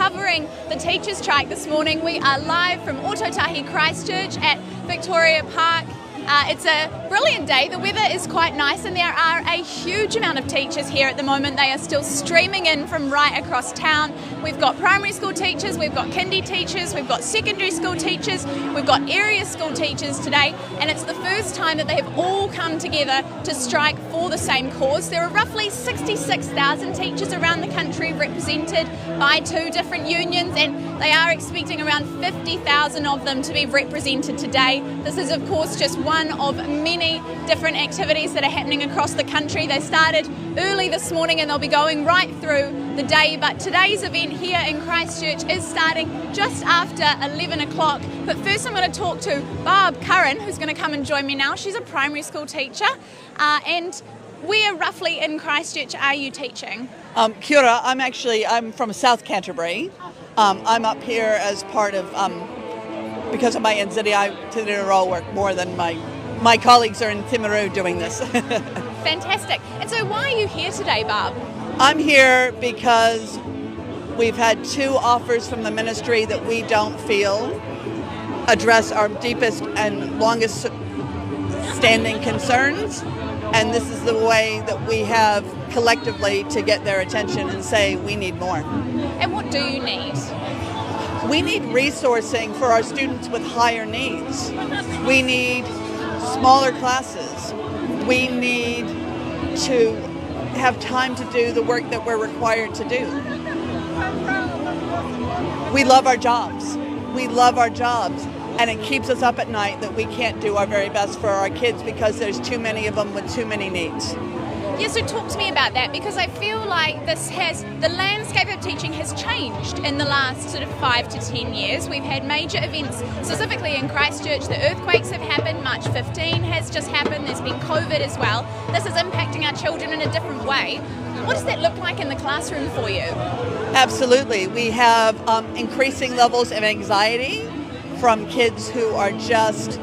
covering the teachers' strike this morning. We are live from Ototahi Christchurch at Victoria Park. It's a brilliant day. The weather is quite nice and there are a huge amount of teachers here at the moment. They are still streaming in from right across town. We've got primary school teachers, we've got kindy teachers, we've got secondary school teachers, we've got area school teachers today, and it's the first time that they have all come together to strike for the same cause. There are roughly 66,000 teachers around the country represented by 2 different unions, and they are expecting around 50,000 of them to be represented today. This is of course just one of many different activities that are happening across the country. They started early this morning and they'll be going right through the day, but today's event here in Christchurch is starting just after 11 o'clock. But first I'm going to talk to Barb Curran, who's going to come and join me now. She's a primary school teacher, and where roughly in Christchurch are you teaching? Kia ora, I'm from South Canterbury. I'm up here as part of, because of my NZI role work more than my colleagues are in Timaru doing this. Fantastic. And so why are you here today, Barb? I'm here because we've had 2 offers from the ministry that we don't feel address our deepest and longest standing concerns. And this is the way that we have collectively to get their attention and say we need more. And what do you need? We need resourcing for our students with higher needs. We need smaller classes. We need to have time to do the work that we're required to do. We love our jobs. We love our jobs. And it keeps us up at night that we can't do our very best for our kids because there's too many of them with too many needs. Yeah, so talk to me about that, because I feel like the landscape of teaching has changed in the last sort of 5 to 10 years. We've had major events, specifically in Christchurch. The earthquakes have happened, March 15 has just happened, there's been COVID as well. This is impacting our children in a different way. What does that look like in the classroom for you? Absolutely. We have increasing levels of anxiety from kids who are just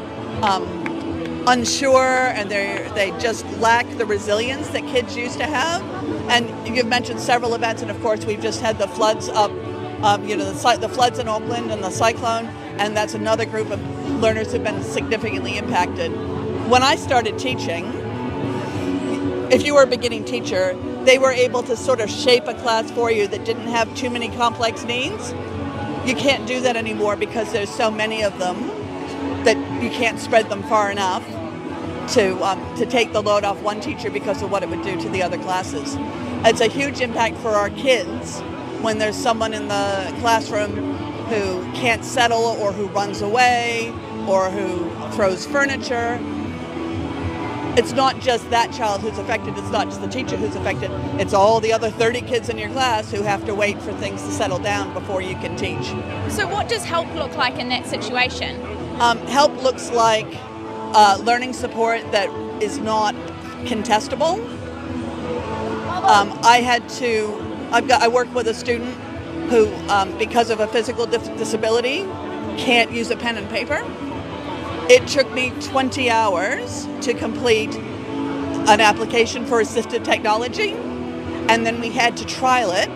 unsure, and they just lack the resilience that kids used to have. And you've mentioned several events, and of course we've just had the floods up, the floods in Auckland and the cyclone, and that's another group of learners who've been significantly impacted. When I started teaching, if you were a beginning teacher, they were able to sort of shape a class for you that didn't have too many complex needs. You can't do that anymore because there's so many of them that you can't spread them far enough to take the load off one teacher because of what it would do to the other classes. It's a huge impact for our kids when there's someone in the classroom who can't settle or who runs away or who throws furniture. It's not just that child who's affected, it's not just the teacher who's affected, it's all the other 30 kids in your class who have to wait for things to settle down before you can teach. So what does help look like in that situation? Help looks like learning support that is not contestable. I work with a student who, because of a physical disability, can't use a pen and paper. It took me 20 hours to complete an application for assistive technology, and then we had to trial it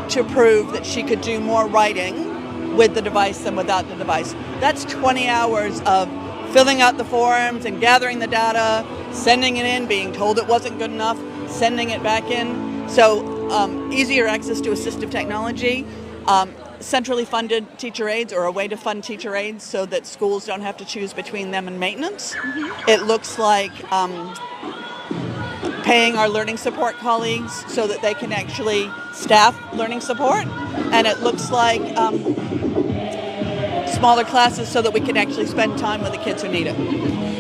to prove that she could do more writing with the device than without the device. That's 20 hours of filling out the forms and gathering the data, sending it in, being told it wasn't good enough, sending it back in. So easier access to assistive technology, centrally funded teacher aides, or a way to fund teacher aides so that schools don't have to choose between them and maintenance. Mm-hmm. It looks like paying our learning support colleagues so that they can actually staff learning support, and it looks like smaller classes so that we can actually spend time with the kids who need it.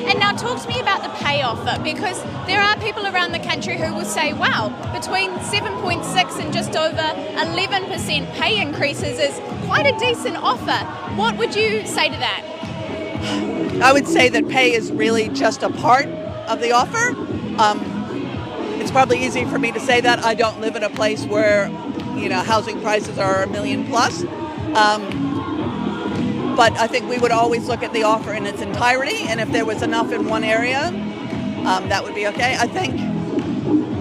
And now talk to me about the pay offer, because there are people around the country who will say, wow, between 7.6 and just over 11% pay increases is quite a decent offer. What would you say to that? I would say that pay is really just a part of the offer. It's probably easy for me to say that. I don't live in a place where, housing prices are $1 million plus. But I think we would always look at the offer in its entirety, and if there was enough in one area, that would be okay. I think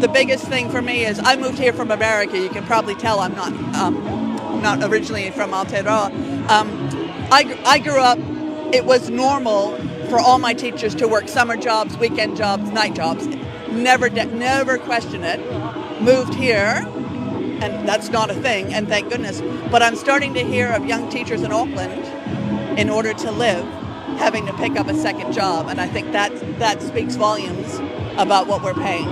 the biggest thing for me is I moved here from America. You can probably tell I'm not not originally from Aotearoa. I grew up, it was normal for all my teachers to work summer jobs, weekend jobs, night jobs. Never question it. Moved here, and that's not a thing, and thank goodness. But I'm starting to hear of young teachers in Auckland, in order to live, having to pick up a second job, and I think that speaks volumes about what we're paying.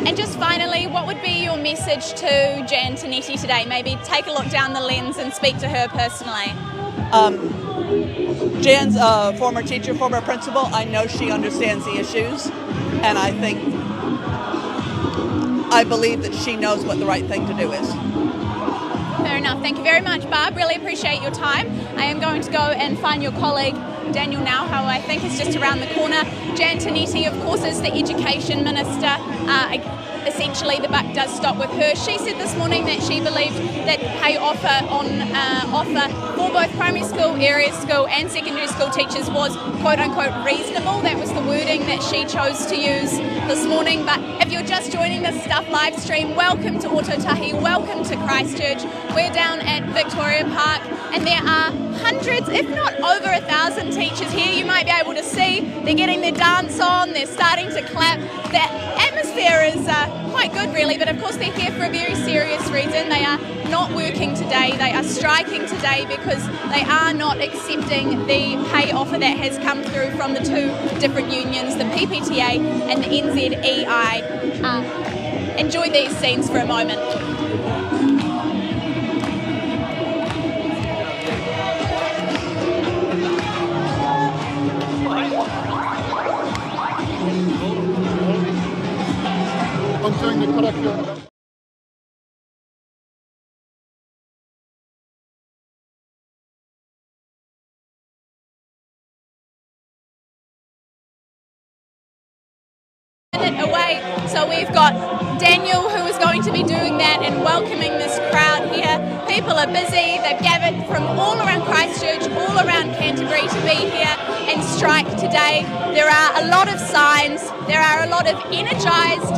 And just finally, what would be your message to Jan Tanetti today? Maybe take a look down the lens and speak to her personally. Jan's a former teacher, former principal. I know she understands the issues, and I believe that she knows what the right thing to do is. Fair enough. Thank you very much, Barb. Really appreciate your time. I am going to go and find your colleague, Daniel Now, who I think is just around the corner. Jan Tanetti, of course, is the Education Minister. Essentially, the buck does stop with her. She said this morning that she believed that pay offer for both primary school, area school and secondary school teachers was quote-unquote reasonable. That was the wording that she chose to use this morning. But if you're just joining this Stuff live stream, welcome to Ototahi, welcome to Christchurch. We're down at Victoria Park and there are hundreds, if not over 1,000 teachers here. You might be able to see they're getting their dance on, they're starting to clap. The atmosphere is quite good really, but of course they're here for a very serious reason. They are not working today, they are striking today because they are not accepting the pay offer that has come through from the two different unions, the PPTA and the NZEI. Enjoy these scenes for a moment. I'm doing the karakia. Away, so we've got Daniel who is going to be doing that and welcoming this crowd here. People are busy, they've gathered from all around Christchurch, all around Canterbury to be here and strike today. There are a lot of signs, there are a lot of energised,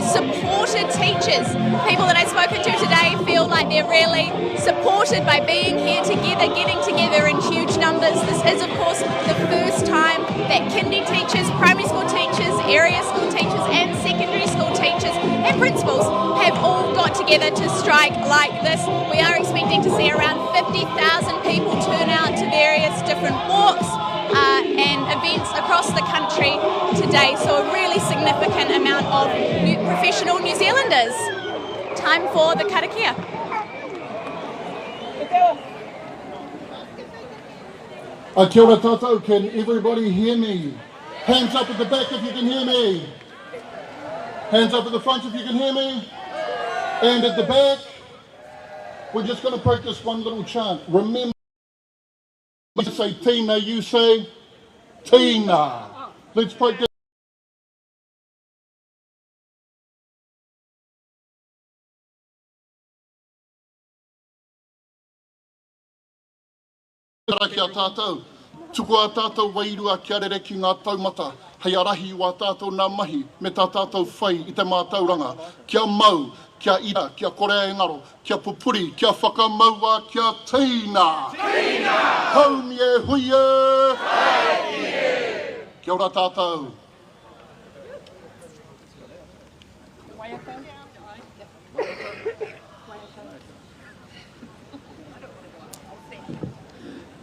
supported teachers. People that I've spoken to today feel like they're really supported by being here together, getting together in huge numbers. This is of course the first time that kindy teachers, primary school teachers, area school teachers and secondary school teachers and principals have all got together to strike like this. We are expecting to see around 50,000 people turn out to various different walks and events across the country today. So a really significant amount of professional New Zealanders. Time for the karakia. Kia ora tātou, can everybody hear me? Hands up at the back if you can hear me. Hands up at the front if you can hear me. And at the back, we're just going to practice one little chant. Remember, I say Tina, you say Tina. Let's practice. Kia tātou. Tuku a tātou wairua kia rere ki ngā taumata. Hei arahi wā tātou nā mahi me tā tātou whai i te mātauranga. Kia mau, kia ira, kia korea engaro, kia pupuri, kia whakamaua, kia tīna. Tīna! Haumi e hui e! Hai e! Kia ora tātou.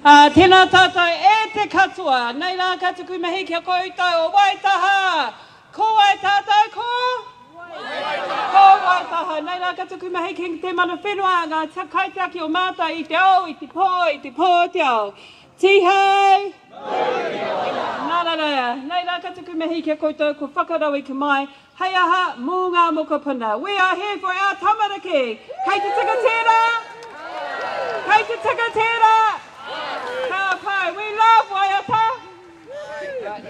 Tēnā tātou e te katoa, nei rā katuku mahi kia koutou o Waitaha. Ko Waitātou ko? Waitaha. Ko Waitaha, nei rā katuku mahi ki te mana whenua, ngā kaitiaki o mātai i te au, i te pō te au. Tihei? Nārara, nei rā katuku mahi kia koutou ko whakarawi ki mai. Hei aha, mō ngā mokopuna. We are here for our tamariki. Kei te tikatera? Kei te tikatera? We love Waiata.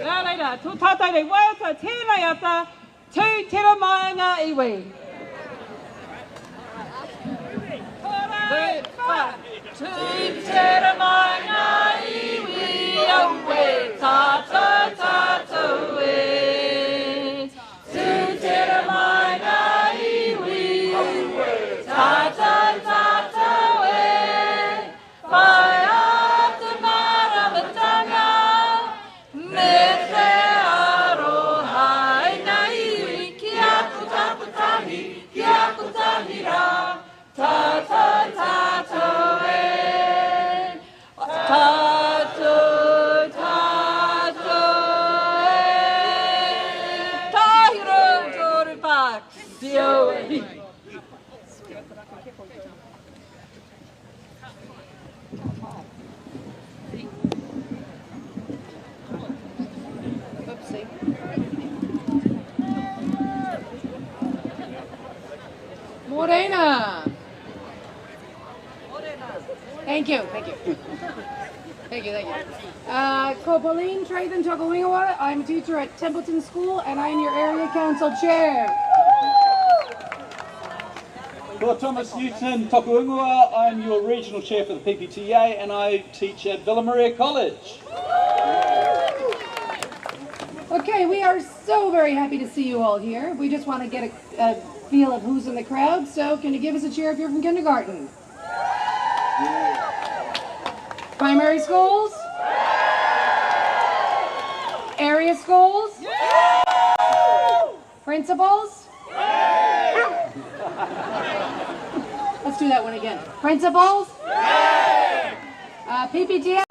Rā reira, tō tātou rei Waiata, tēnei ata, tū tera mai ngā iwi. Tū tera mai ngā iwi, auwe tātou tātou e. Tū tera mai ngā iwi, auwe tātou tātou Morena. Thank you, thank you. Thank you, thank you. Ko Pauline Trathan Tokawingawa. I'm a teacher at Templeton School and I'm your area council chair. Ko Thomas Newton Tokawingawa. I'm your regional chair for the PPTA and I teach at Villa Maria College. Okay, we are so very happy to see you all here. We just want to get a feel of who's in the crowd, so can you give us a cheer if you're from kindergarten? Primary schools? Area schools? Principals? Let's do that one again. Principals? PPTA?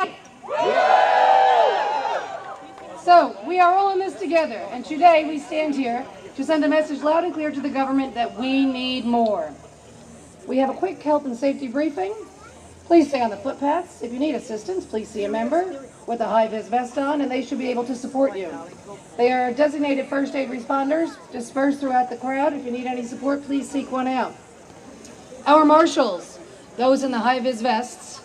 So, we are all in this together, and today we stand here to send a message loud and clear to the government that we need more. We have a quick health and safety briefing. Please stay on the footpaths. If you need assistance, please see a member with a high-vis vest on, and they should be able to support you. They are designated first aid responders dispersed throughout the crowd. If you need any support, please seek one out. Our marshals, those in the high-vis vests,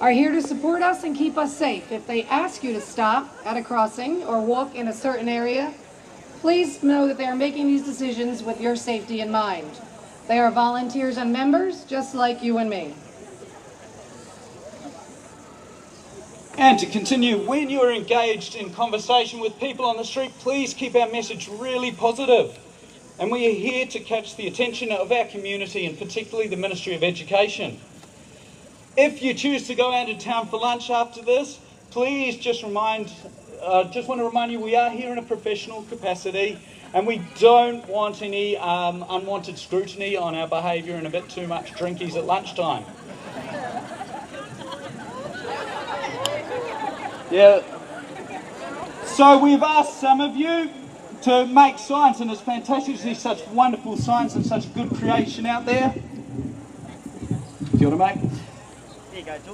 are here to support us and keep us safe. If they ask you to stop at a crossing or walk in a certain area, please know that they are making these decisions with your safety in mind. They are volunteers and members, just like you and me. And to continue, when you are engaged in conversation with people on the street, please keep our message really positive. And we are here to catch the attention of our community and particularly the Ministry of Education. If you choose to go out of town for lunch after this, please just want to remind you we are here in a professional capacity and we don't want any unwanted scrutiny on our behaviour and a bit too much drinkies at lunchtime. Yeah. So we've asked some of you to make signs, and it's fantastic to see such wonderful signs and such good creation out there. Kia ora, mate.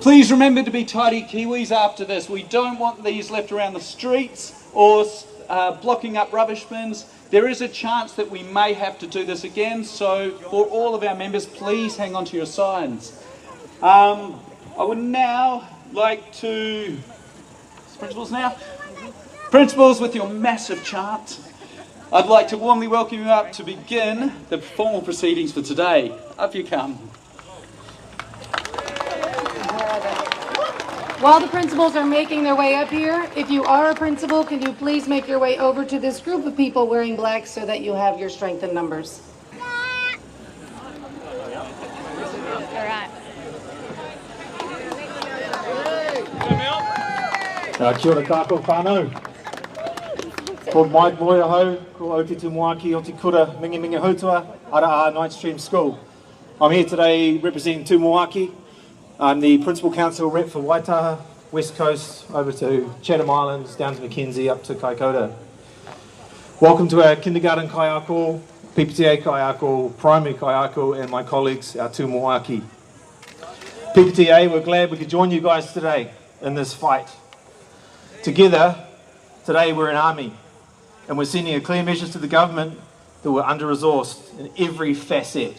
Please remember to be tidy Kiwis after this. We don't want these left around the streets or blocking up rubbish bins. There is a chance that we may have to do this again, so for all of our members, please hang on to your signs. I would now like to... Principals now? Principals, with your massive chart, I'd like to warmly welcome you up to begin the formal proceedings for today. Up you come. While the principals are making their way up here, if you are a principal, can you please make your way over to this group of people wearing black so that you have your strength in numbers? All right. Kia ora kākou whānau. Ko mai boy ahau, ko Aote Tumuaki, o te kura, mingi mingi hautua, ara a Livestream School. I'm here today representing Tumuaki. I'm the Principal Council rep for Waitaha, West Coast, over to Chatham Islands, down to Mackenzie, up to Kaikoura. Welcome to our kindergarten kaiako, PPTA kaiako, primary kaiako, and my colleagues, our Tumuaki. PPTA, we're glad we could join you guys today in this fight. Together, today we're an army, and we're sending a clear message to the government that we're under-resourced in every facet.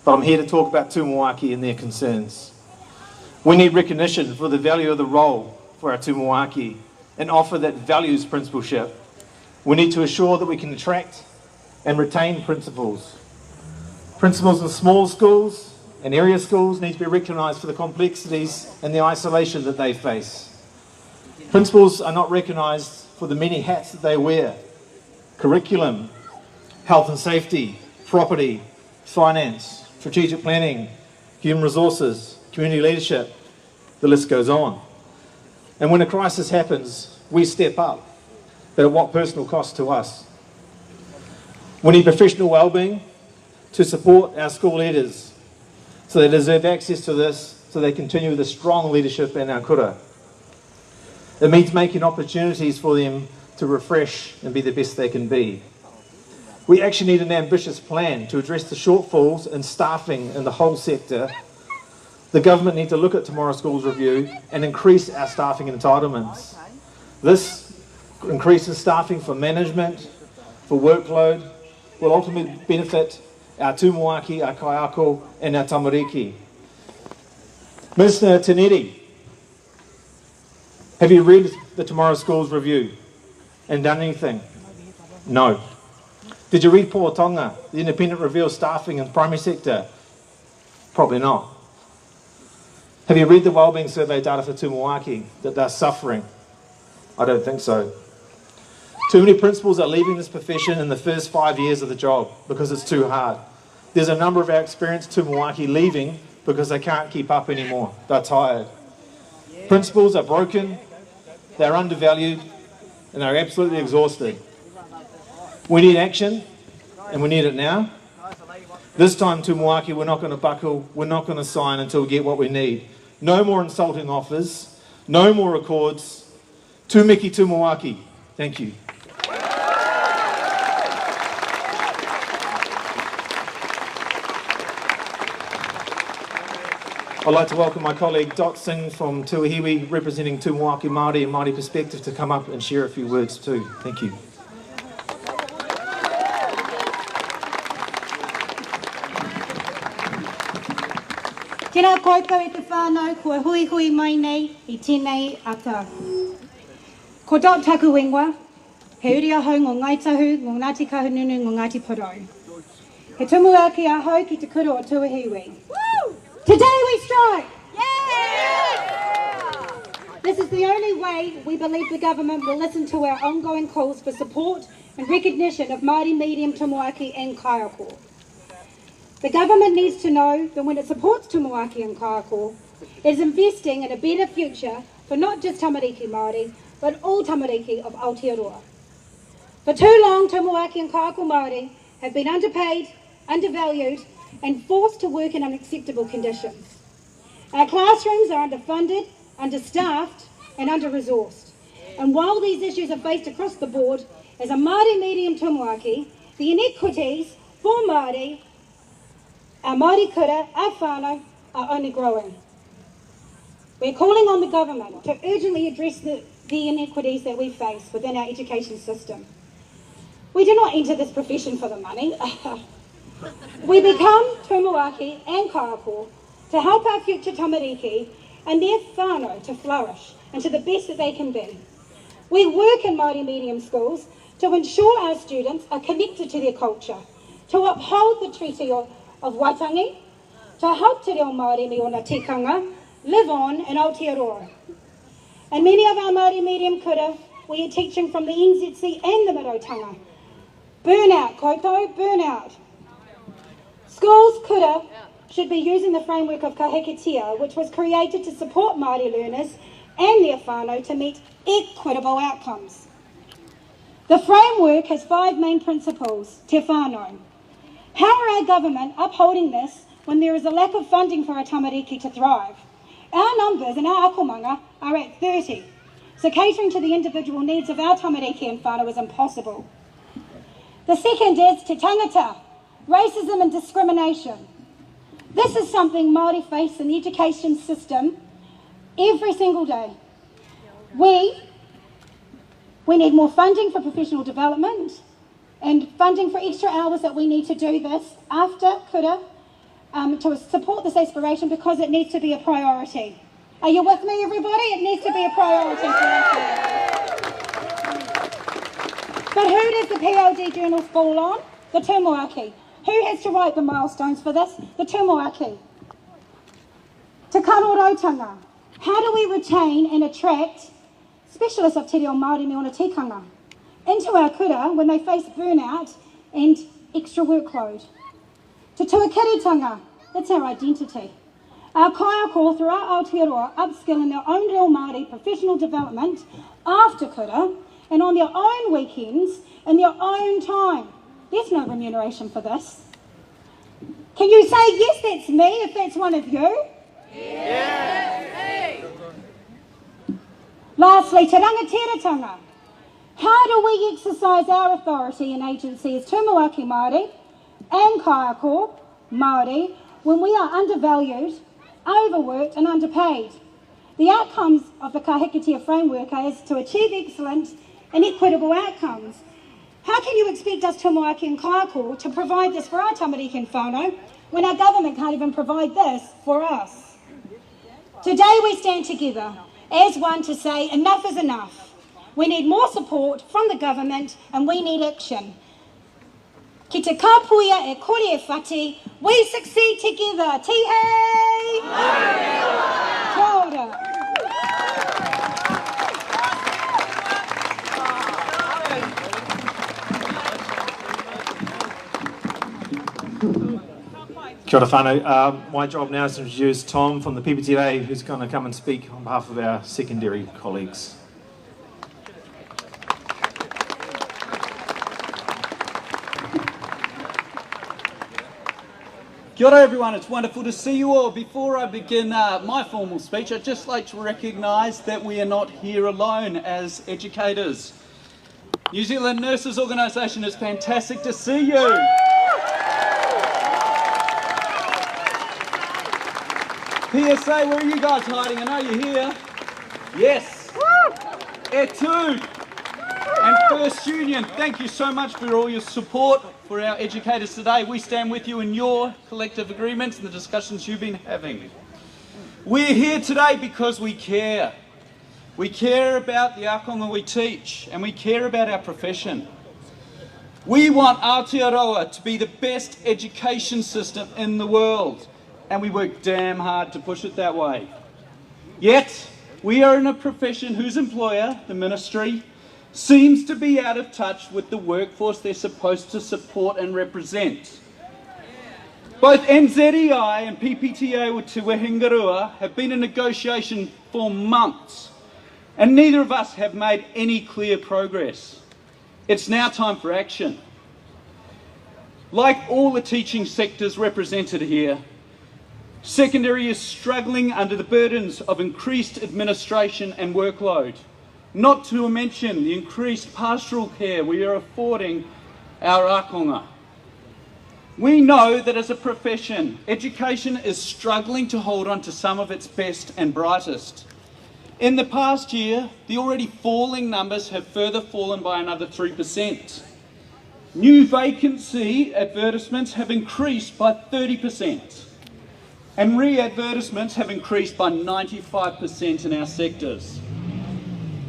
But I'm here to talk about Tumuaki and their concerns. We need recognition for the value of the role for our Tumuaki and offer that values principalship. We need to assure that we can attract and retain principals. Principals in small schools and area schools need to be recognised for the complexities and the isolation that they face. Principals are not recognised for the many hats that they wear: curriculum, health and safety, property, finance, strategic planning, human resources, community leadership, the list goes on. And when a crisis happens, we step up, but at what personal cost to us? We need professional wellbeing to support our school leaders so they deserve access to this, so they continue with a strong leadership in our kura. It means making opportunities for them to refresh and be the best they can be. We actually need an ambitious plan to address the shortfalls in staffing in the whole sector. The government needs to look at Tomorrow's Schools Review and increase our staffing entitlements. This increase in staffing for management, for workload, will ultimately benefit our tūmoaki, our kaiako, and our tamariki. Mr. Teneri, have you read the Tomorrow Schools Review and done anything? No. Did you read Poatonga, the independent review of staffing in the primary sector? Probably not. Have you read the Wellbeing Survey data for tūmoaki, that they're suffering? I don't think so. Too many principals are leaving this profession in the first 5 years of the job because it's too hard. There's a number of our experienced tūmoaki leaving because they can't keep up anymore. They're tired. Principals are broken, they're undervalued, and they're absolutely exhausted. We need action, and we need it now. This time, tūmoaki, we're not going to buckle, we're not going to sign until we get what we need. No more insulting offers, no more records. Tūmiki tūmoaki. Thank you. I'd like to welcome my colleague Dot Singh from Tuahiwi, representing Tūmoaki Māori and Māori Perspective, to come up and share a few words too. Thank you. Tēnā koutou e te whānau, kua hui hui mai nei I tēnei ata. Ko Dot taku wengwa, he uri ahau ngō Ngaitahu, ngō Ngāti Kahununu, ngō Ngāti Porou. He tumuaki ahau ki te kuro o Tuahiwi. Today we strike! Yeah! This is the only way we believe the government will listen to our ongoing calls for support and recognition of Māori medium tūmoaki and kaiako. The government needs to know that when it supports tūmoaki and kaiako, it is investing in a better future for not just tamariki Māori, but all tamariki of Aotearoa. For too long, tūmoaki and kaiako Māori have been underpaid, undervalued, and forced to work in unacceptable conditions. Our classrooms are underfunded, understaffed, and under-resourced. And while these issues are faced across the board, as a Māori medium tūmoaki, the inequities for Māori, our Māori kura, our whānau, are only growing. We're calling on the government to urgently address the inequities that we face within our education system. We do not enter this profession for the money. We become tūmoaki and kaiako to help our future tamariki and their whānau to flourish and to the best that they can be. We work in Māori medium schools to ensure our students are connected to their culture, to uphold the Treaty of Waitangi, to help te reo Māori me ona tikanga live on in Aotearoa. And many of our Māori medium kura, we are teaching from the NZC and the Mirautanga. Burnout, koutou, burnout. Schools kura should be using the framework of kaheketia, which was created to support Māori learners and their whānau to meet equitable outcomes. The framework has 5 main principles, te whānau. How are our government upholding this when there is a lack of funding for our tamariki to thrive? Our numbers in our akomanga are at 30, so catering to the individual needs of our tamariki and whānau is impossible. The second is te tangata, racism and discrimination. This is something Māori face in the education system every single day. We need more funding for professional development and funding for extra hours that we need to do this after kura to support this aspiration, because it needs to be a priority. Are you with me, everybody? It needs to be a priority for us. But who does the PLD journals fall on? The tūmoaki. Who has to write the milestones for this? The tūmoaki. Te karorotanga. How do we retain and attract specialists of te reo Māori me ona tikanga into our kura when they face burnout and extra workload? Te tuakiritanga. That's our identity. Our kaiako throughout Aotearoa upskill in their own reo Māori professional development after kura and on their own weekends in their own time. There's no remuneration for this. Can you say, yes, that's me, if that's one of you? Yes. Lastly, te rangatiratanga. How do we exercise our authority and agency as tūmoaki Māori and kaiako Māori when we are undervalued, overworked and underpaid? The outcomes of the kaheketia framework is to achieve excellent and equitable outcomes. How can you expect us Tomoaki and Kaiako to provide this for our tamariki and whānau when our government can't even provide this for us? Today we stand together as one to say enough is enough. We need more support from the government and we need action. Ki te kāpuia e kore e whati, we succeed together. Tihei! Kia ora. Kia ora whānau. My job now is to introduce Tom from the PPTA, who's going to come and speak on behalf of our secondary colleagues. Kia ora everyone, it's wonderful to see you all. Before I begin my formal speech, I'd just like to recognise that we are not here alone as educators. New Zealand Nurses Organisation, is fantastic to see you. PSA, where are you guys hiding? I know you're here. Yes. Etude and First Union, thank you so much for all your support for our educators today. We stand with you in your collective agreements and the discussions you've been having. We're here today because we care. We care about the akonga we teach and we care about our profession. We want Aotearoa to be the best education system in the world, and we work damn hard to push it that way. Yet, we are in a profession whose employer, the ministry, seems to be out of touch with the workforce they're supposed to support and represent. Both NZEI and PPTA with Te Wehingarua have been in negotiation for months, and neither of us have made any clear progress. It's now time for action. Like all the teaching sectors represented here, secondary is struggling under the burdens of increased administration and workload, not to mention the increased pastoral care we are affording our akonga. We know that as a profession, education is struggling to hold on to some of its best and brightest. In the past year, the already falling numbers have further fallen by another 3%. New vacancy advertisements have increased by 30%. And re-advertisements have increased by 95% in our sectors.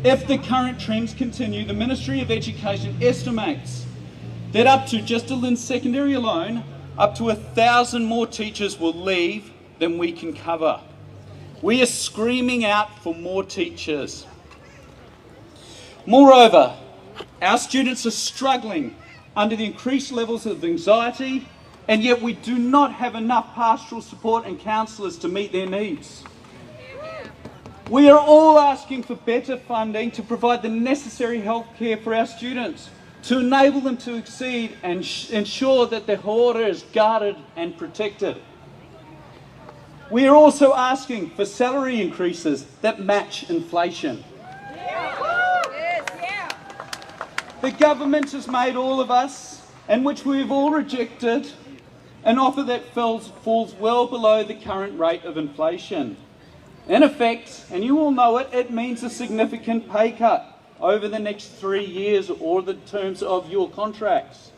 If the current trends continue, the Ministry of Education estimates that up to just in secondary alone, up to 1,000 more teachers will leave than we can cover. We are screaming out for more teachers. Moreover, our students are struggling under the increased levels of anxiety, and yet we do not have enough pastoral support and counsellors to meet their needs. We are all asking for better funding to provide the necessary health care for our students, to enable them to succeed and ensure that their hora is guarded and protected. We are also asking for salary increases that match inflation. The government has made all of us, and which we have all rejected, an offer that falls well below the current rate of inflation. In effect, and you all know it, it means a significant pay cut over the next 3 years or the terms of your contracts.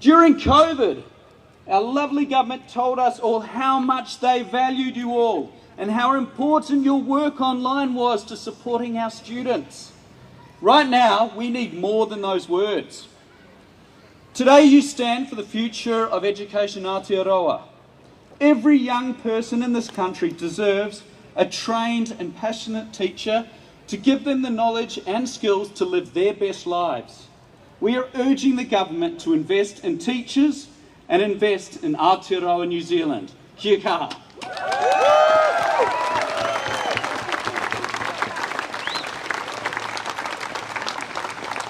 During COVID, our lovely government told us all how much they valued you all and how important your work online was to supporting our students. Right now, we need more than those words. Today you stand for the future of education Aotearoa. Every young person in this country deserves a trained and passionate teacher to give them the knowledge and skills to live their best lives. We are urging the government to invest in teachers and invest in Aotearoa New Zealand. Kia kaha.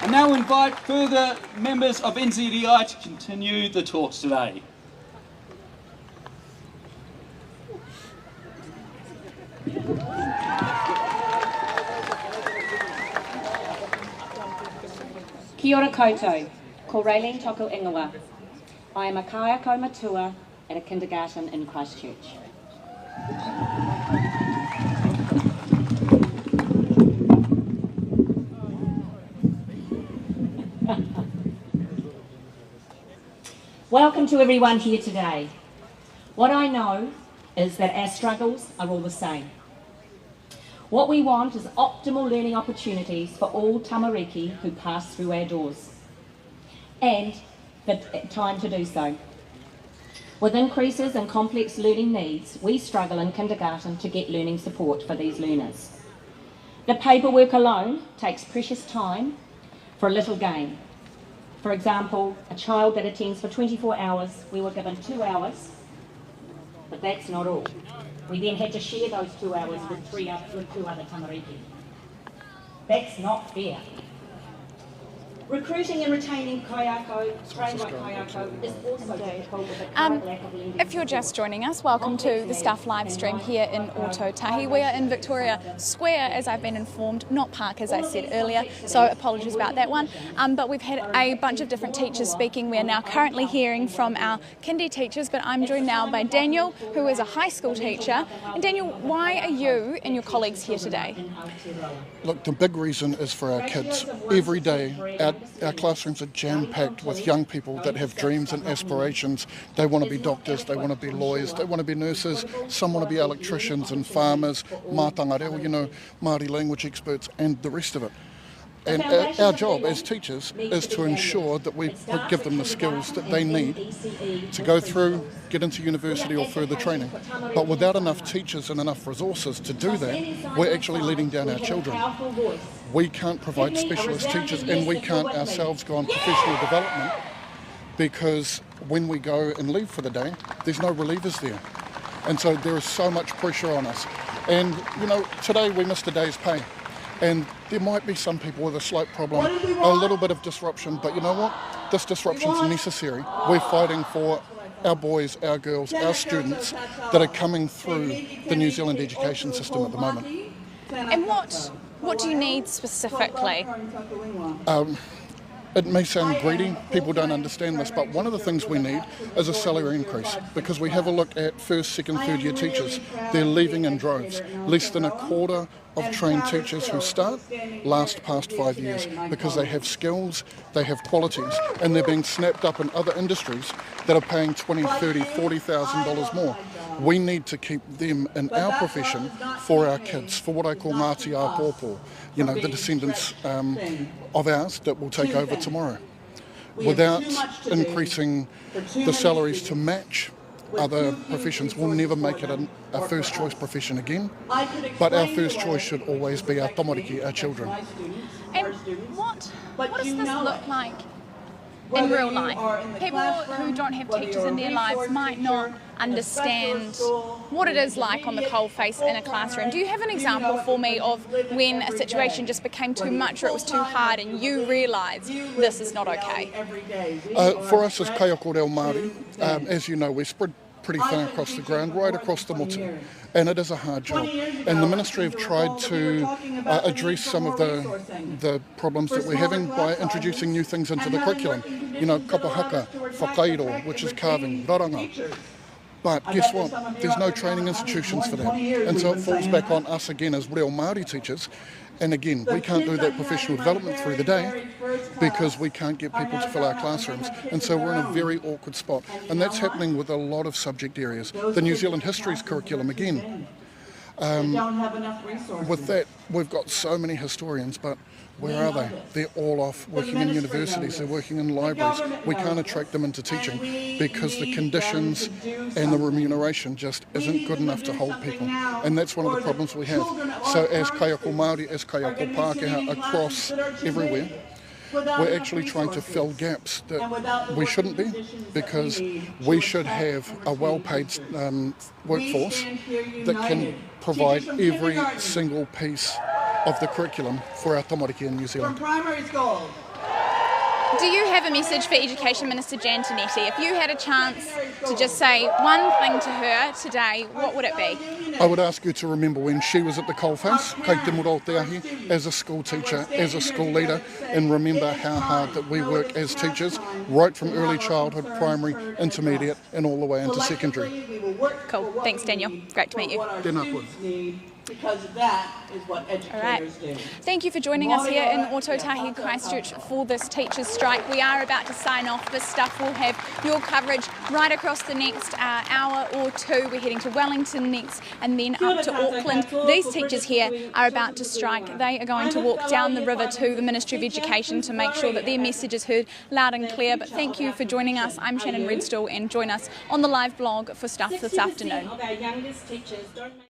I now invite further members of NZEI to continue the talks today. Kia ora koutou, ko Raylene Toko Ingawa. I am a kaiako matua at a kindergarten in Christchurch. Welcome to everyone here today. What I know is that our struggles are all the same. What we want is optimal learning opportunities for all tamariki who pass through our doors, and the time to do so. With increases in complex learning needs, we struggle in kindergarten to get learning support for these learners. The paperwork alone takes precious time for a little gain. For example, a child that attends for 24 hours, we were given 2 hours, but that's not all. We then had to share those 2 hours with 2 other tamariki. That's not fair. Recruiting and retaining kaiako, trained like kaiako, is also difficult with the current lack of lending. If you're just joining us, welcome to the Stuff live stream here in Ōtautahi. We are in Victoria Square, as I've been informed, not Park, as I said earlier, so apologies about that one. But we've had a bunch of different teachers speaking. We are now currently hearing from our kindy teachers, but I'm joined now by Daniel, who is a high school teacher. And Daniel, why are you and your colleagues here today? Look, the big reason is for our kids. Every day, our classrooms are jam-packed with young people that have dreams and aspirations. They want to be doctors, they want to be lawyers, they want to be nurses, some want to be electricians and farmers, mātanga reo, Māori language experts, and the rest of it. And our job as teachers is to ensure that we give them the skills that they need to go through, get into university or further training. But without enough teachers and enough resources to do that, we're actually letting down our children. We can't provide specialist teachers, and we can't ourselves go on professional development, because when we go and leave for the day, there's no relievers there. And so there is so much pressure on us. And, today we missed a day's pay. And there might be some people with a slight problem, a little bit of disruption, but you know what? This disruption is necessary. We're fighting for our boys, our girls, our students that are coming through the New Zealand education system at the moment. And what do you need specifically? It may sound greedy, people don't understand this, but one of the things we need is a salary increase, because we have a look at first, second, third year teachers. They're leaving in droves. Less than a quarter of trained teachers who start last past 5 years because they have skills, they have qualities, and they're being snapped up in other industries that are paying $20,000, $30,000, $40,000 more. We need to keep them in our profession for our kids, for what I call Ngāti Āpōpō, the descendants of ours that will take over tomorrow. Without increasing the salaries to match other professions, we'll never make it a first choice profession again. But our first choice should always be our tamariki, our children. And what does this look like in real life? People who don't have teachers in their lives might not understand what it is like on the coalface in a classroom. Do you have an example for me of when a situation just became too much or it was too hard and you realised this is not okay? For us as kaiako reo Māori, as you know, we're spread pretty thin across the ground, right across the motu, and it is a hard job. And the Ministry have tried to address some of the problems that we're having by introducing new things into the curriculum. Kapahaka, whakairo, which is carving, raranga. But guess what? There's no training institutions for that. And so it falls back on us again as reo Māori teachers. And again, we can't do that professional development through the day because we can't get people to fill our classrooms. And so we're in a very awkward spot. And that's happening with a lot of subject areas. The New Zealand History's curriculum again. With that, we've got so many historians, but where are they? They're all off working in universities, they're working in libraries. We can't attract them into teaching because the conditions and the remuneration just isn't good enough to hold people. And that's one of the problems we have. So as kaiako Māori, as kaiako Pākehā, across everywhere, we're actually trying to fill gaps that we shouldn't be, because we should have a well-paid workforce that can provide every single piece of the curriculum for our tamariki in New Zealand. From primary school. Do you have a message for Education Minister Jan Tinetti? If you had a chance to just say one thing to her today, what would it be? I would ask her to remember when she was at the coalface, kei te muro o te ahi, as a school teacher, as a school leader, and remember how hard that we work as teachers, right from early childhood, primary, intermediate, and all the way into secondary. Cool. Thanks, Daniel. Great to meet you. Tēnā koe. because that is what educators do. Thank you for joining us here in Ōtautahi Christchurch for this teachers' strike. We are about to sign off. This stuff will have your coverage right across the next hour or two. We're heading to Wellington next and then up to Auckland. These teachers here are about to strike. They are going to walk down the river to the Ministry of Education to make sure that their message is heard loud and clear. But thank you for joining us. I'm Shannon Redstall, and join us on the live blog for stuff this afternoon. Of our youngest teachers don't make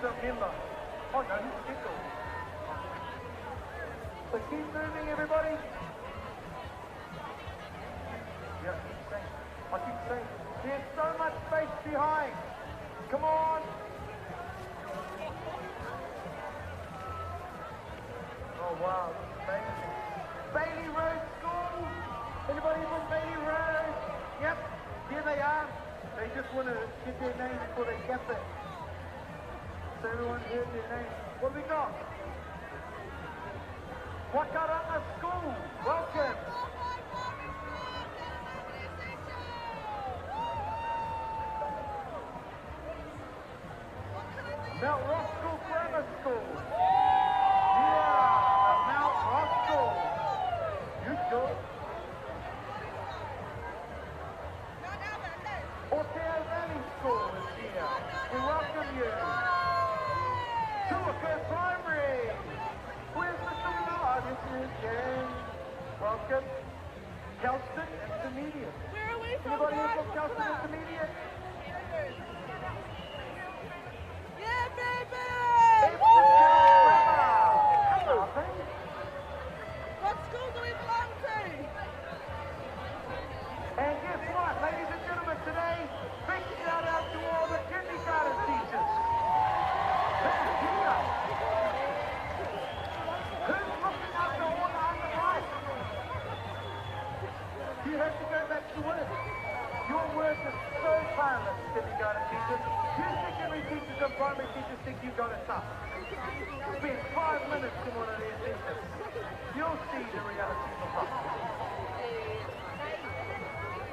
don't remember. Oh no, he's Tickle. So keep moving, everybody. Yeah, keep saying. I keep saying. There's so much space behind. Come on. Oh wow, this is amazing. Bailey Road School. Anybody from Bailey Road? Yep, here they are. They just want to get their name before they get it. So everyone heard their name. What have we got? Wakaranga School. Welcome. Mount Roskill Grammar School. Yeah, Mount Roskill. You good? Oteo Valley School is here. We welcome you. Tuaca Primary. Where's Mr. Miller? This is James. Welcome. Kelston Intermediate. Where are we from? Anybody here from Kelston Intermediate? Yeah, baby! What school do we belong to? And guess what, ladies and gentlemen, today, big shout out to all the kindergarten teachers. They're here. Who's looking after order on the right? You have to go back to work. Your work is so tireless, kindergarten teachers. You secondary teachers and primary teachers think you got it tough. Spend 5 minutes to one of these teachers. You'll see the reality of life.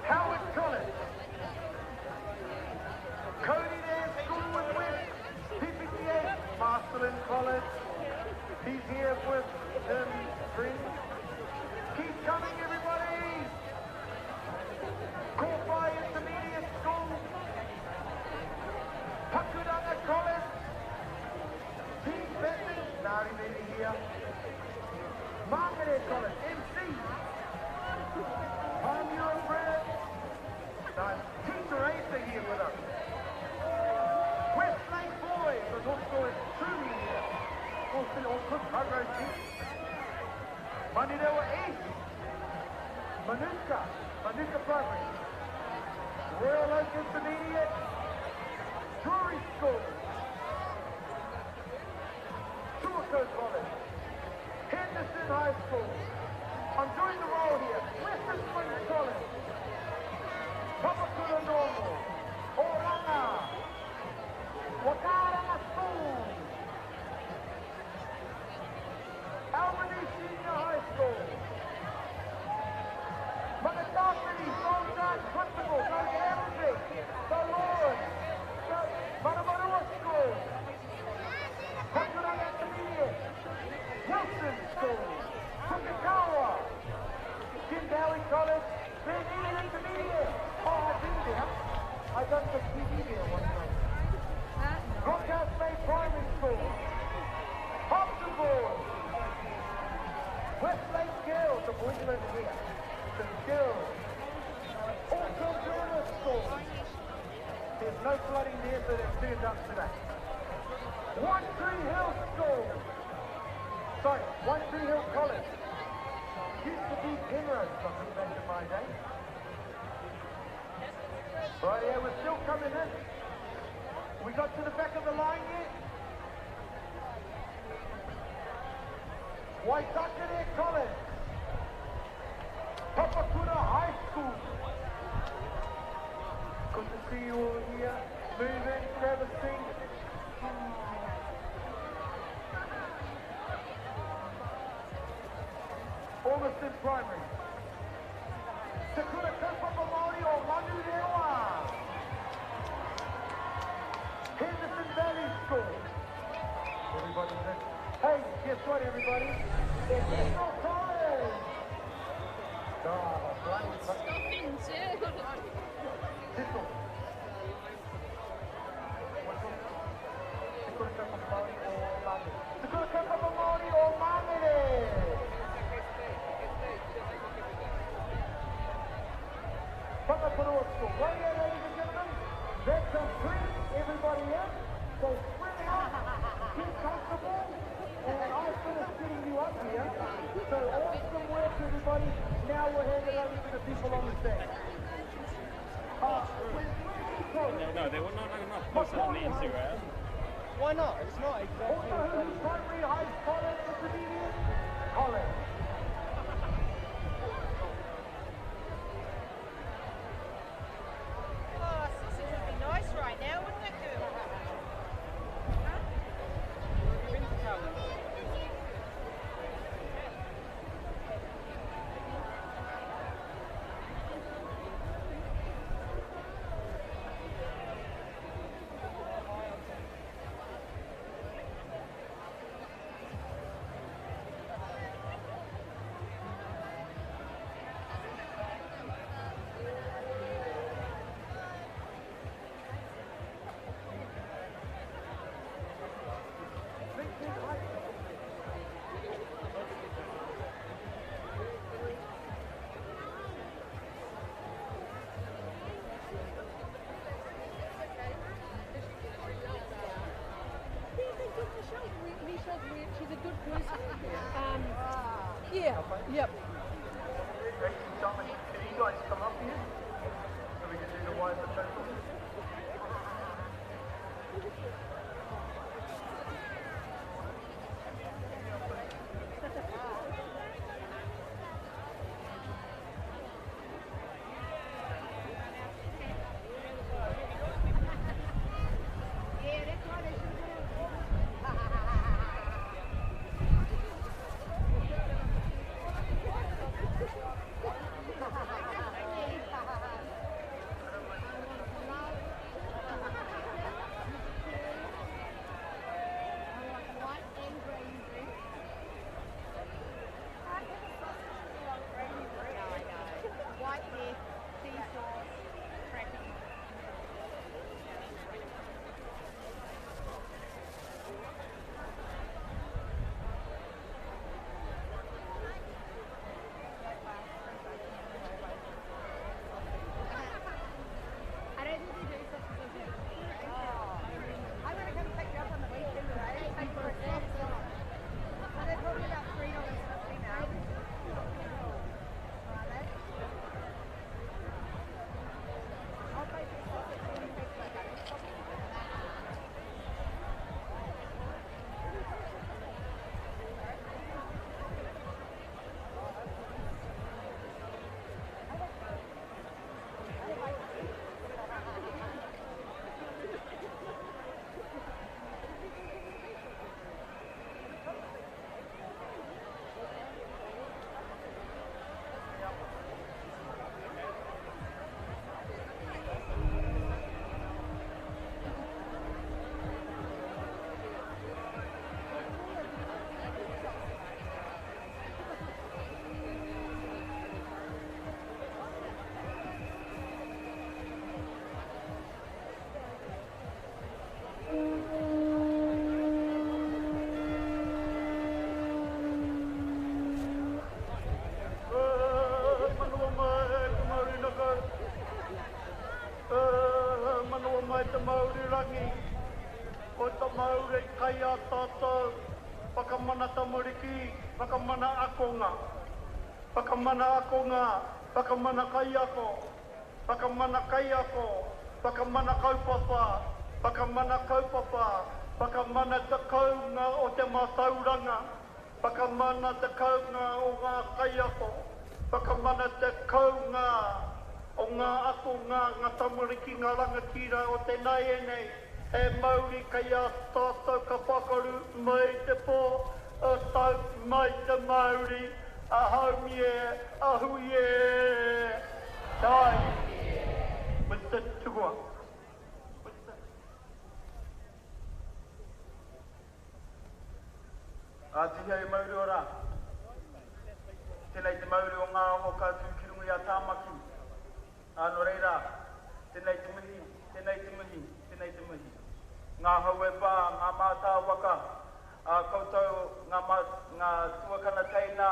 Howard College. Cody Dance School with West. PPTA, Masterland College. He's here with his friends. Keep coming, everybody. Corpy Intermediate School. Pakudanga College. Team Bentley. Nari Lady here. Margaret College. MC. Palm Euro Brad. Nice. Teacher Acer here with us. West Lake Boys. The North Shore is truly here. Also, all Cook Hydro Team. Manirewa East. Manuka Primary. Royal Oak Intermediate. Drury School. Tuaco College. Henderson High School. I'm doing the roll here. Western Springs College. Papakura Normal. Oranga. Wakaranga School. Albany Senior High School. Manatapini, Sultan, Principal, go to Everything. The Lord. Manamarua School. Pakuranga Intermediate. Wilson School. Pukakawa. Kindawi College. Ben Eden Intermediate. Oh, I've been there. I done some TV there one time. Rockhouse Bay Primary School. Hobson Board. Westlake Girls. The boys are over here. The girls. Also Grammar School. There's no flooding there, so they've turned up today. One Tree Hill School. Sorry, One Tree Hill College. Used to be Penrose, something back in my day. Right here, we're still coming in. We got to the back of the line yet? Waitakere College. Papakura High School. Good to see you all here. Moving, traversing. Almost Primary. Takura Kapapa Maori o Manu Rewa. Henderson Valley School. Everybody said, hey, guess what everybody? It's National College. Thistle. Takura Kapapa Maori o Manu. Takura Kapapa Maori o Manu. Papakura School. Right here, ladies and gentlemen. That's complete. Everybody in. So spread out. here. So awesome work, everybody. Now we'll hand it over to the people on the stage. No, they were not enough closer than the Instagram. Why not? It's not exactly. Primary High College Intermediate College. Oh, sausage would be nice right now, wouldn't it, girl? She's a good person. Yeah, yep. Can you guys come up here so we can do the wires of total? Kaya tata pakamana tamariki pakamana akonga pakamana kayako pakamana kaupapa pakamana takaunga o te matauranga pakamana takaunga o ngā kayako pakamana takaunga o ngā akonga ngā tamariki ngā rangatira o te nai nei. E mauri kaya tātou ka whakaru mai te pō, a tau mai te mauri, a haumi e, a hui e, tai, with the tukua. A tiha e mauri ora, tēnei te mauri o ngā hoka tūkirungi a tāmaki, anō reira, tēnei te mihi, tēnei te mihi. Ngā haue pā, ngā mātā waka, koutou ngā tuakana teina,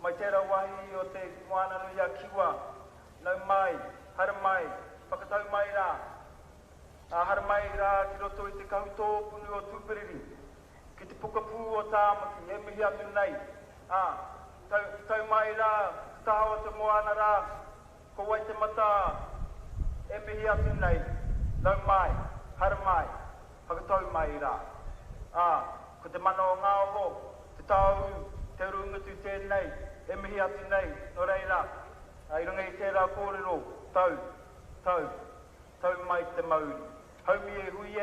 mai tērā wahi o te moana nui a kiwa, nau mai, hara mai, whakatau mai rā, hara mai rā ki roto i te kautō punu o tūperiri, ki te pukapū o tāmaki, e mihi atu nei. Tau mai rā, tahawa te moana rā, ko wai te mata, e mihi atu nei. Lau mai, hara mai, hakatau mai rā. Ko te mana o ngā oho, te tāu, te rungutu tēnei, e mihi atu nei, no reira. I runga i tērā kōrero, tau mai te mauri. Haumi e hui e.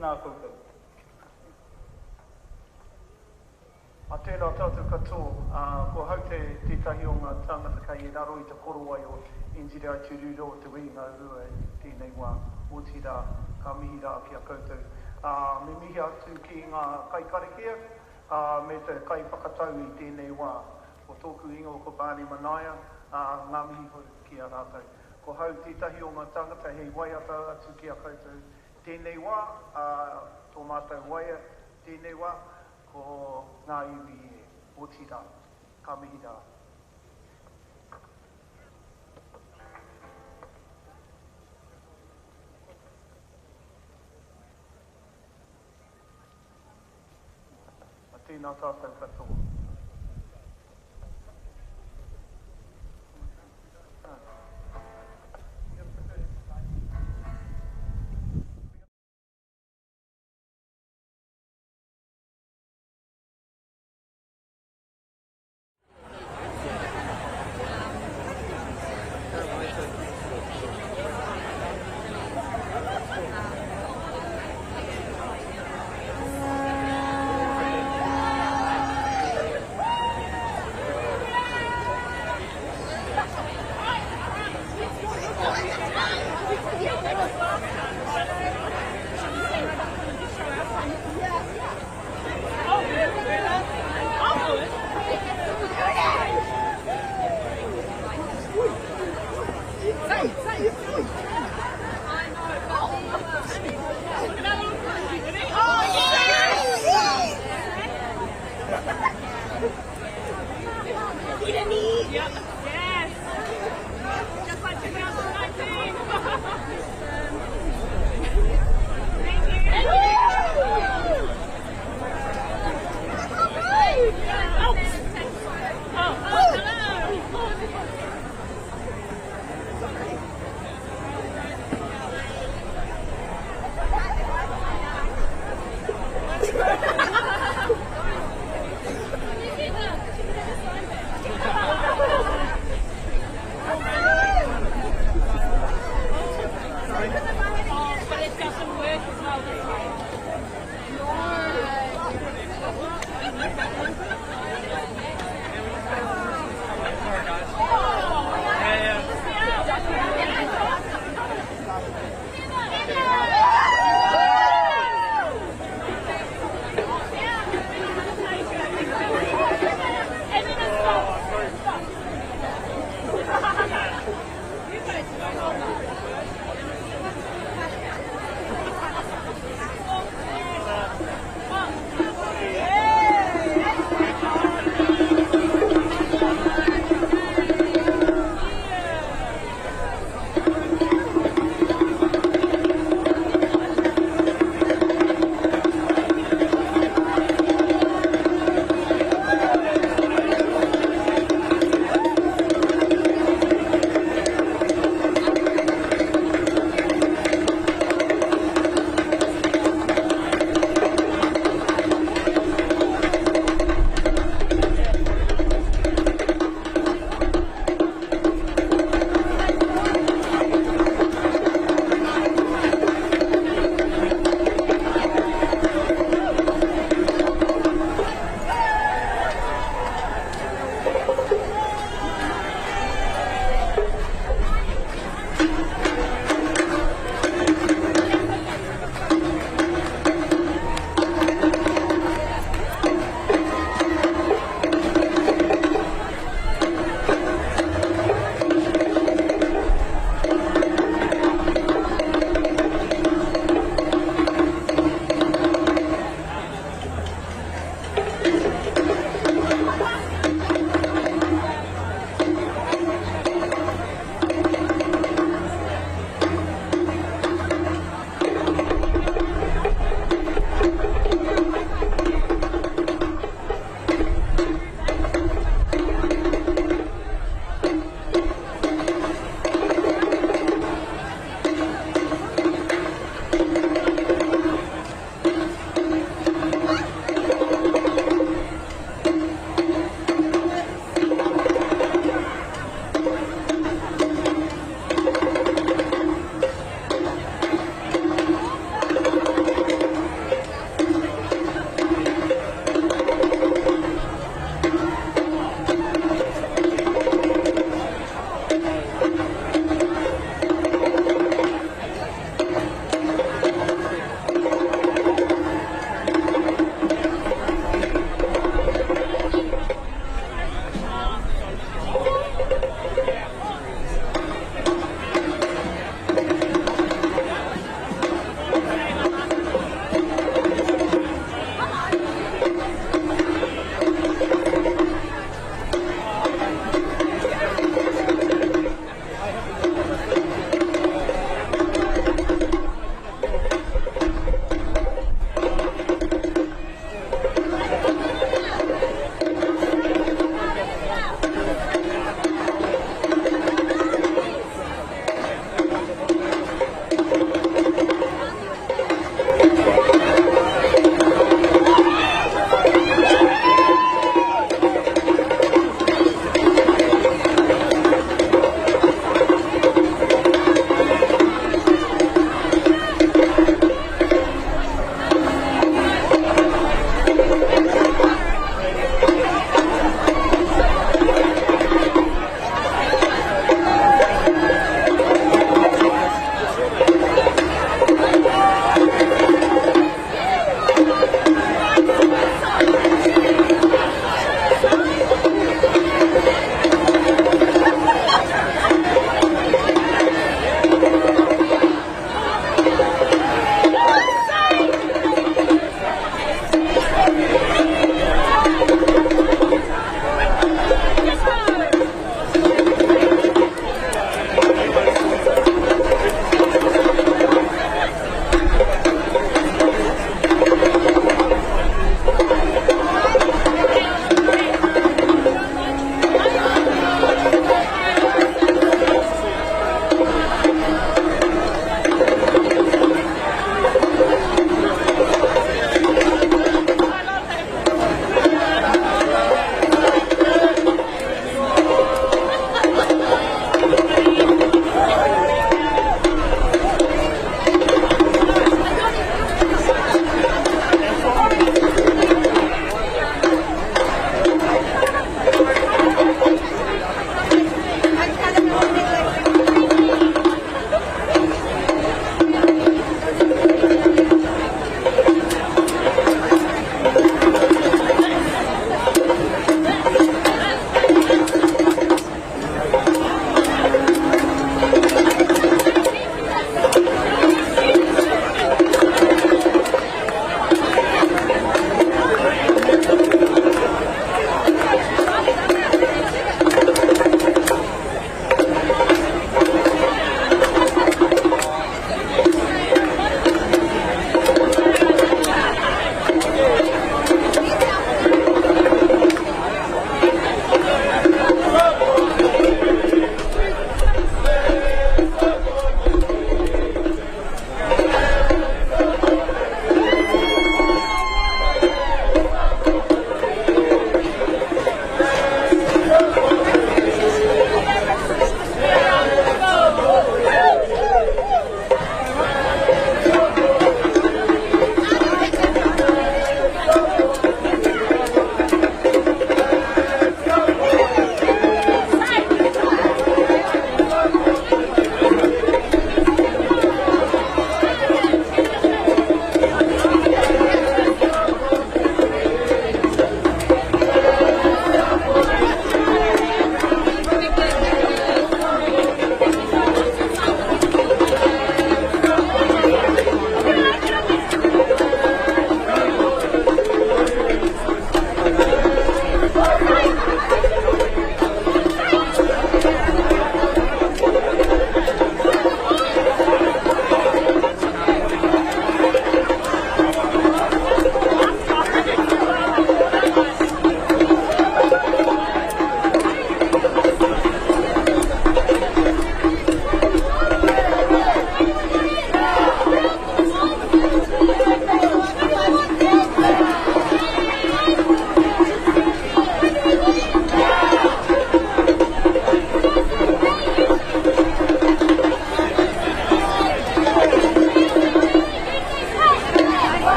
Tēnā koutou. A tērā tātou katoa, ko hau tētahi o ngā tāngata kai e raro i te korowai o Injiri ai Tururo o te winga rua e tēnei wā mōti rā, ka mihi rā ki a koutou. Me mihi atu ki ngā kai karikia, me te kai whakatau i tēnei wā. O tōku ingo ko Bāni Manaia, ngā mihi hori ki a rātou. Ko hau tētahi o ngā tangata hei waiata atu ki a koutou. Tēnei wā, tō mātou waia, tēnei wā, ko ngā iwi e, mōti rā, ka mihi rā. A tēnā tātou katoa.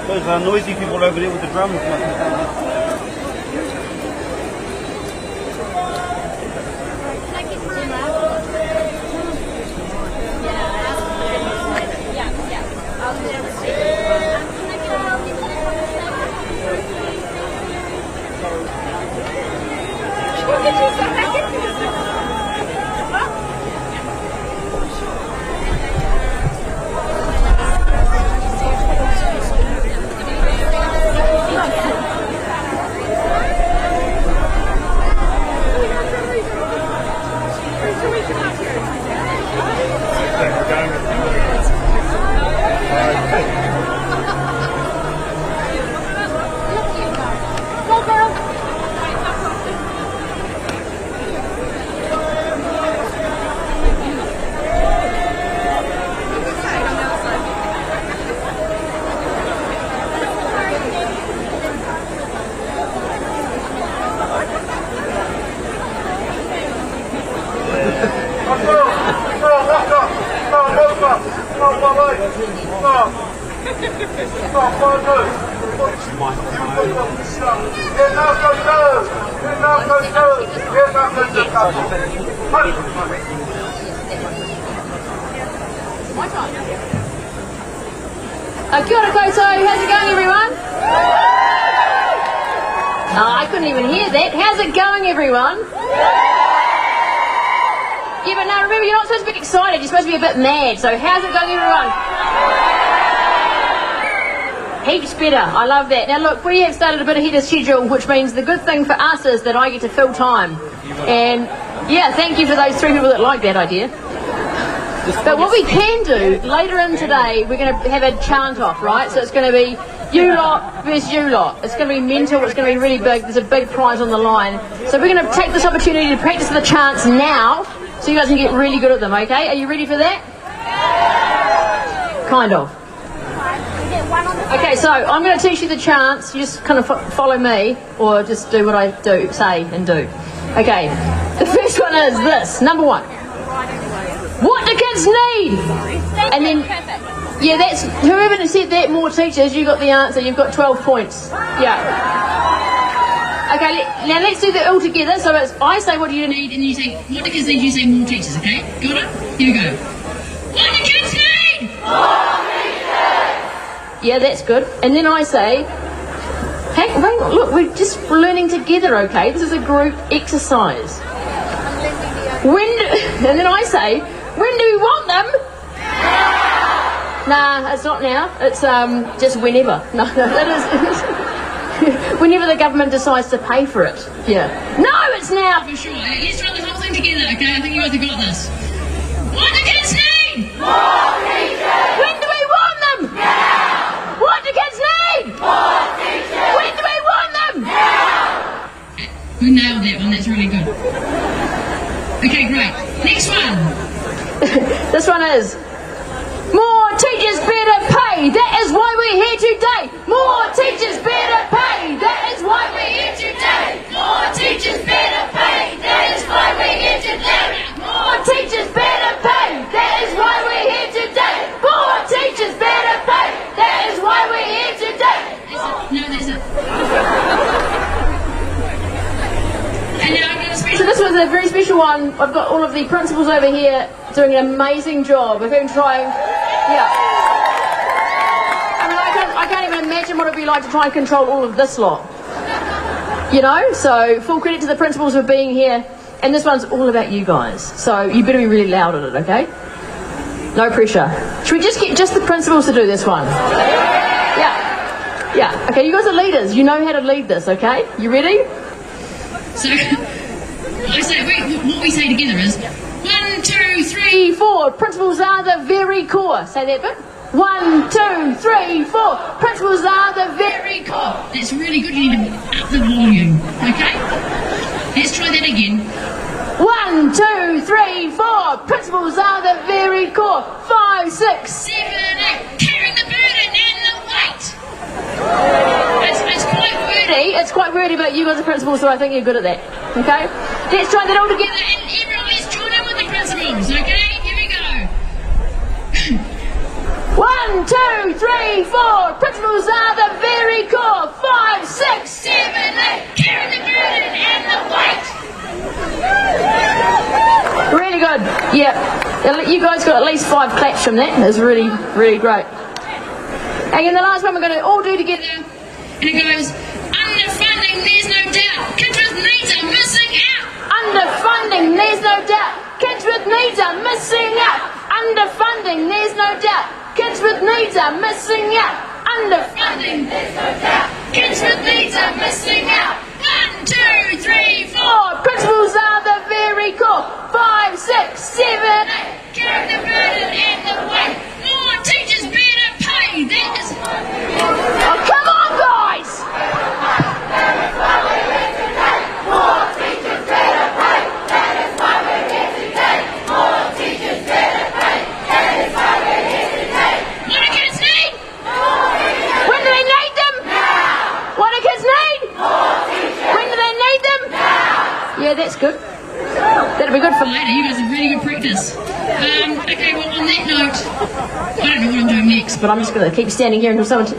Those are noisy people over there with the drums. Kia ora koutou, how's it going everyone? Oh, I couldn't even hear that. How's it going everyone? Yeah, but no, remember you're not supposed to be excited, you're supposed to be a bit mad, so how's it going everyone? Heaps better, I love that. Now look, we have started a bit ahead of schedule, which means the good thing for us is that I get to fill time. And yeah, thank you for those 3 people that like that idea. But what we can do, later in today, we're going to have a chant off, right? So it's going to be you lot versus you lot. It's going to be mental, it's going to be really big, there's a big prize on the line. So we're going to take this opportunity to practice the chants now, so you guys can get really good at them, okay? Are you ready for that? Kind of. Okay, so I'm going to teach you the chants, you just kind of follow me, or just do what I do, say and do. Okay, the first one is this, number 1. What do kids need? And then, yeah, that's, whoever said that, more teachers, you got the answer, you've got 12 points. Yeah. Okay, now let's do that all together. So it's, I say what do you need, and you say, what do kids need, you say more teachers, okay? Got it? Here we go. What do kids need? More teachers! Yeah, that's good. And then I say, hey, hang on, look, we're just learning together, okay? This is a group exercise. And then I say, when do we want them? Nah, it's not now. It's just whenever. No, that is whenever the government decides to pay for it. Yeah. No, it's now for sure. Let's run the whole thing together, okay? I think you guys have got this. What do kids need? More teachers. When do we want them? Now. What do kids need? More teachers. When do we want them? Now. We nailed that one. That's really good. Okay, great. Next one. This one is more teachers better pay. That is why we're here today. More teachers better pay. That is why we're here today. More teachers better pay. That is why we're here today. More teachers better pay. That is why we're here today. More teachers better pay. That is why we're here today. No, that's it. So this was a very special one. I've got all of the principals over here doing an amazing job. I've been trying, yeah. I mean, I can't even imagine what it'd be like to try and control all of this lot. You know, so full credit to the principals for being here. And this one's all about you guys. So you better be really loud at it, okay? No pressure. Should we just get just the principals to do this one? Yeah. Yeah. Okay, you guys are leaders. You know how to lead this, okay? You ready? So, what we say together is 1, 2, 3, 4. Principals are the very core. Say that bit. 1, 2, 3, 4. Principals are the very core. That's really good. You need to up the volume. Okay? Let's try that again. 1, 2, 3, 4. Principals are the very core. 5, 6, 7, 8. Carrying the burden and the weight. It's quite wordy. It's quite wordy, but you guys are principals, so I think you're good at that. Okay? Let's try that all together, and everyone, let's join in with the principals. Okay? Here we go. 1, 2, 3, 4. Principals are the very core. 5, 6, 7, 8. Carrying the burden and the weight. Really good. Yeah. You guys got at least 5 claps from that. That's really, really great. And then the last one we're going to all do together, and it goes, underfunding, there's no doubt, kids with needs are missing out. Underfunding, there's no doubt, kids with needs are missing out. Underfunding, there's no doubt, kids with needs are missing out. Underfunding, there's no doubt, kids with needs are missing out. 1, 2, 3, 4. Principals are the very core. 5, 6, 7, 8. Carrying the burden and the weight. More teachers better pay. That is. Oh, come on, guys! That is why we're here today. More teachers better pay. That is why we're here today. More teachers better pay. That is why we're here today. What do kids need? More teachers. When do they need them? Now. What do kids need? More teachers. When do they need them? Now. Yeah, that's good. That'll be good for later. You guys have really good practice. Okay, well, on that note, I don't know what I'm doing next, but I'm just going to keep standing here until someone...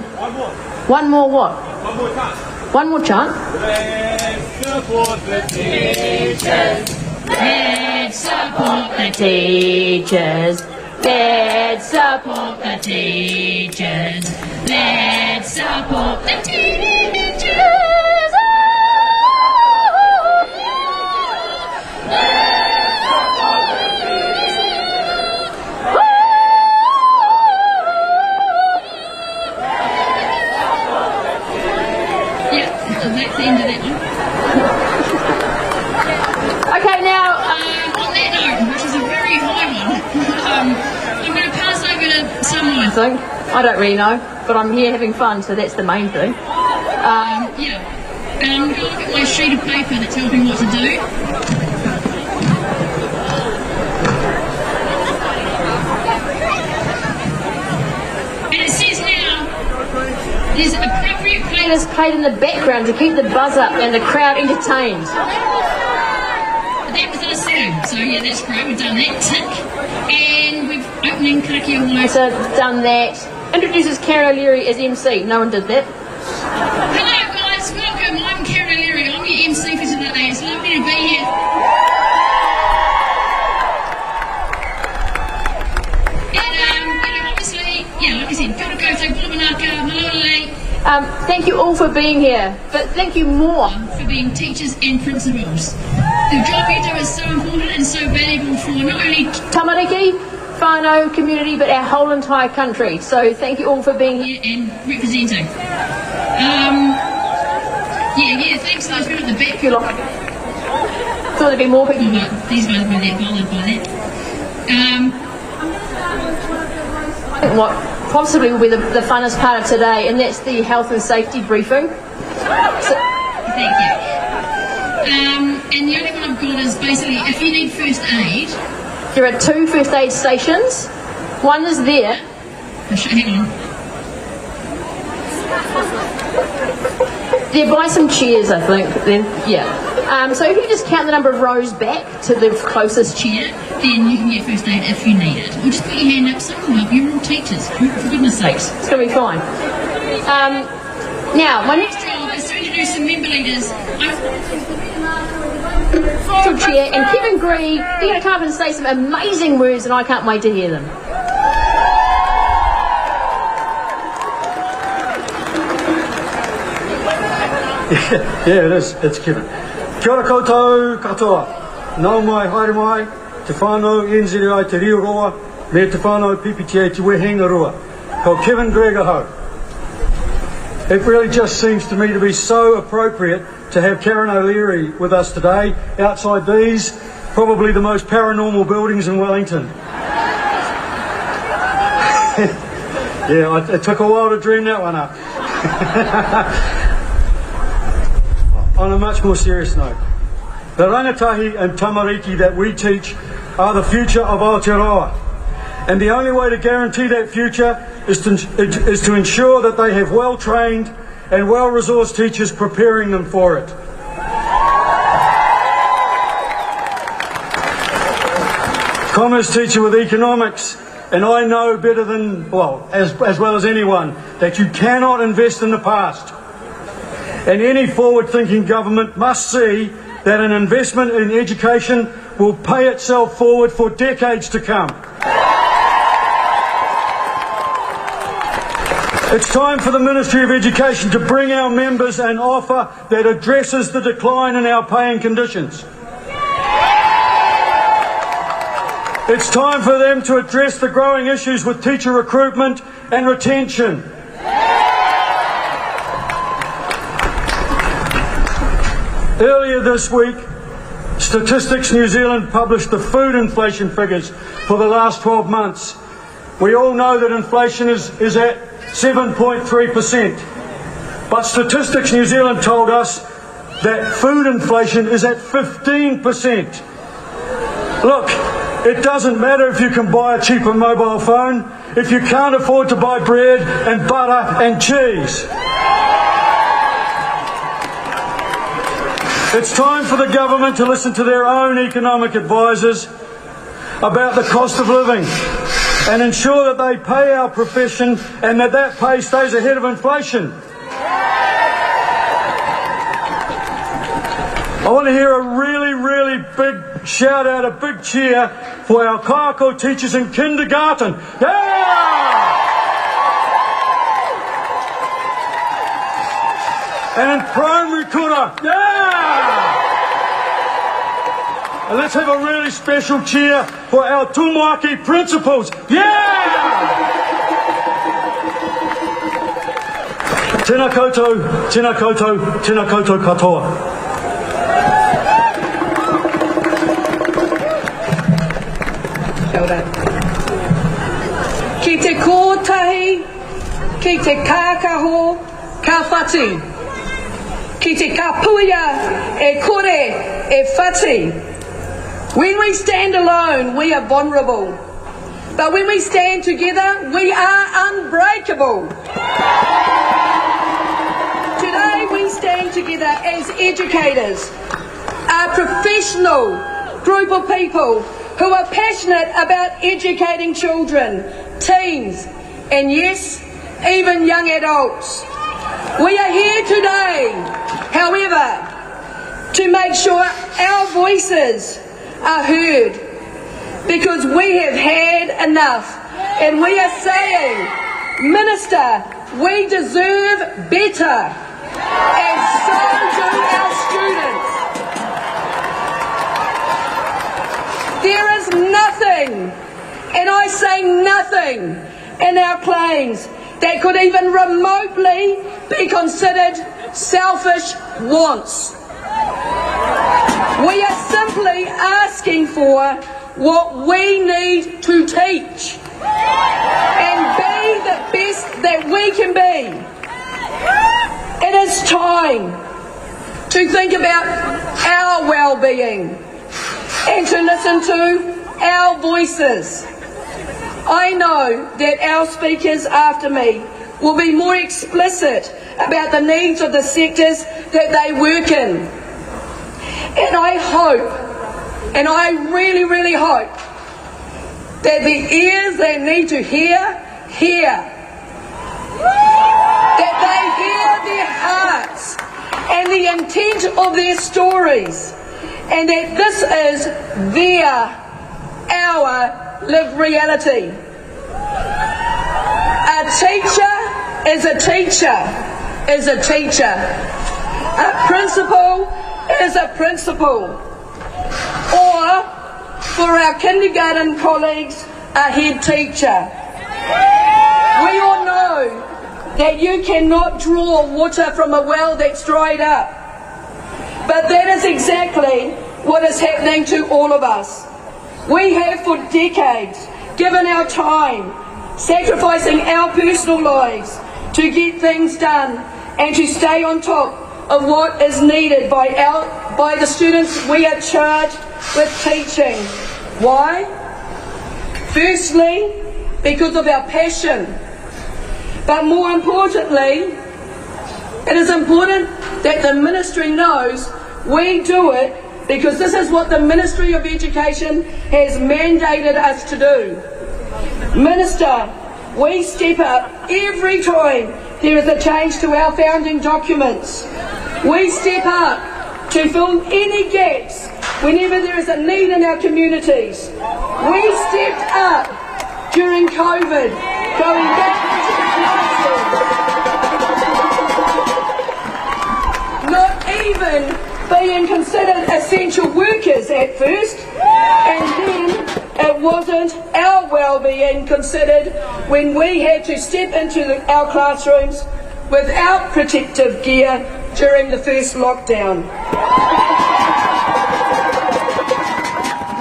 One more what? One more chant. One more chant? Let's support the teachers. Let's support the teachers. Let's support the teachers. Let's support the teachers. That's the end of that one. Okay, now, on that note, which is a very high one, I'm going to pass over to someone. I think. I don't really know, but I'm here having fun, so that's the main thing. Yeah. And I'm going to look at my sheet of paper that tells me what to do. And it says now, there's appropriate playlists played in the background to keep the buzz up and the crowd entertained. That was us too. So yeah, that's great. We've done that. Tick. And we've opening Karakia Waisa done that. Introduces Karen O'Leary as MC. No one did that. Hello guys, welcome. I'm Karen O'Leary. I'm your MC for today. It's lovely to be here. And obviously, yeah, like I said, kia ora koutou, bulamanaka, malole. Thank you all for being here, but thank you more for being teachers and principals. The job you do is so important and so valuable for not only tamariki, whānau community, but our whole entire country. So thank you all for being here and representing. Yeah, thanks to those people at the back. Thought there'd be more people, but these guys weren't that bothered by that. What possibly will be the funnest part of today, and that's the health and safety briefing. So, thank you. And the only one I've got is basically if you need first aid, There are 2 first aid stations. One is there. Hang on. They're by some chairs, I think. Then, yeah. So if you just count the number of rows back to the closest chair, then you can get first aid if you need it. Or just put your hand up, someone will help you. You're all teachers, for goodness sakes. It's going to be fine. Now, my next job is to introduce some member leaders. Chair and Kevin Gree, they're going to come up and say some amazing words, and I can't wait to hear them. Yeah, it is. It's Kevin. Kia ora koutou katoa. Nau mai, haere mai, te whānau NZI te Rio Roa, me te whānau PPTA te Wehenga Rua. Ko Kevin Greger ho. It really just seems to me to be so appropriate to have Karen O'Leary with us today, outside these, probably the most paranormal buildings in Wellington. Yeah, it took a while to dream that one up. On a much more serious note, the rangatahi and tamariki that we teach are the future of Aotearoa. And the only way to guarantee that future is to ensure that they have well-trained and well-resourced teachers preparing them for it. Commerce teacher with economics, and I know better than, well, as well as anyone, that you cannot invest in the past. And any forward-thinking government must see that an investment in education will pay itself forward for decades to come. It's time for the Ministry of Education to bring our members an offer that addresses the decline in our pay and conditions. It's time for them to address the growing issues with teacher recruitment and retention. Earlier this week, Statistics New Zealand published the food inflation figures for the last 12 months. We all know that inflation is at 7.3%. But Statistics New Zealand told us that food inflation is at 15%. Look, it doesn't matter if you can buy a cheaper mobile phone if you can't afford to buy bread and butter and cheese. It's time for the government to listen to their own economic advisors about the cost of living and ensure that they pay our profession and that pay stays ahead of inflation. I want to hear a really, really big shout out, a big cheer for our kaiako teachers in kindergarten. Yeah! And in primary kura. Yeah! And let's have a really special cheer for our Tumuaki principals. Yeah! Tēnā koutou, tēnā koutou, tēnā koutou katoa. Ki te kōtahi, ki te kākaho, ka whati. Ki te kapuia, e kore, e whati. When we stand alone, we are vulnerable. But when we stand together, we are unbreakable. Today we stand together as educators, a professional group of people who are passionate about educating children, teens, and yes, even young adults. We are here today, however, to make sure our voices are heard, because we have had enough, and we are saying, Minister, we deserve better, and so do our students. There is nothing, and I say nothing, in our claims that could even remotely be considered selfish wants. We are simply asking for what we need to teach and be the best that we can be. It is time to think about our well-being and to listen to our voices. I know that our speakers after me will be more explicit about the needs of the sectors that they work in. And I hope, and I really, really hope, that the ears that need to hear, that they hear their hearts and the intent of their stories, and that this is our lived reality. A teacher is a teacher is a teacher. A principal is a principal. Or, for our kindergarten colleagues, a head teacher. We all know that you cannot draw water from a well that's dried up. But that is exactly what is happening to all of us. We have for decades given our time, sacrificing our personal lives to get things done and to stay on top of what is needed by the students we are charged with teaching. Why? Firstly, because of our passion. But more importantly, it is important that the ministry knows we do it because this is what the Ministry of Education has mandated us to do. Minister, we step up every time there is a change to our founding documents. We step up to fill any gaps whenever there is a need in our communities. We stepped up during COVID, going back into the classroom. Not even being considered essential workers at first, and then it wasn't our well-being considered when we had to step into our classrooms without protective gear during the first lockdown.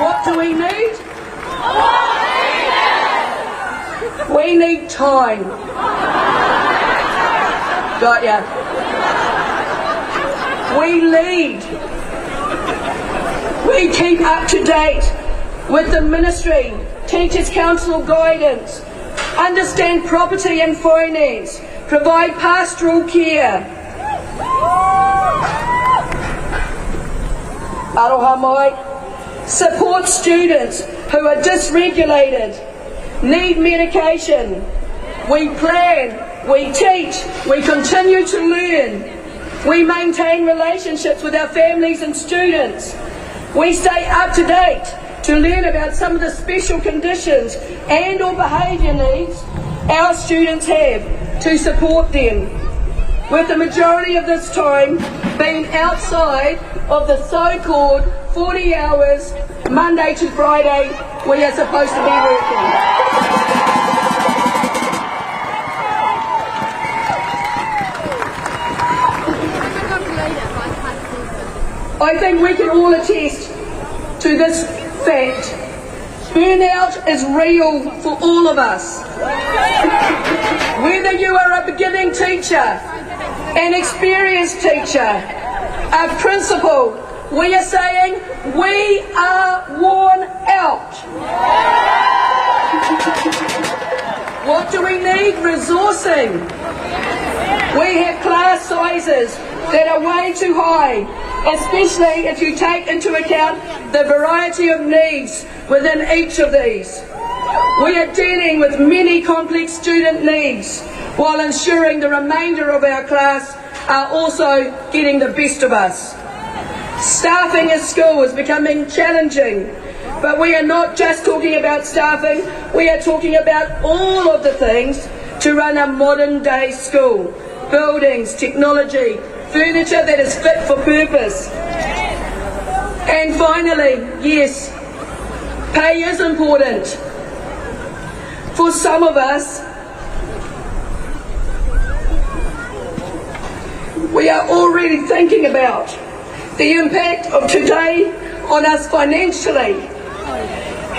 What do we need? We need time. Got ya. We lead. We keep up to date with the ministry, Teachers Council guidance, understand property and finance, provide pastoral care. Aroha mai. Support students who are dysregulated, need medication. We plan, we teach, we continue to learn. We maintain relationships with our families and students. We stay up to date to learn about some of the special conditions and or behaviour needs our students have to support them, with the majority of this time being outside of the so-called 40 hours, Monday to Friday, we are supposed to be working. I think we can all attest to this fact. Burnout is real for all of us. Whether you are a beginning teacher, an experienced teacher, a principal, we are saying we are worn out. What do we need? Resourcing. We have class sizes that are way too high, especially if you take into account the variety of needs within each of these. We are dealing with many complex student needs while ensuring the remainder of our class are also getting the best of us. Staffing at school is becoming challenging, but we are not just talking about staffing, we are talking about all of the things to run a modern day school. Buildings, technology, furniture that is fit for purpose. And finally, yes, pay is important. For some of us, we are already thinking about the impact of today on us financially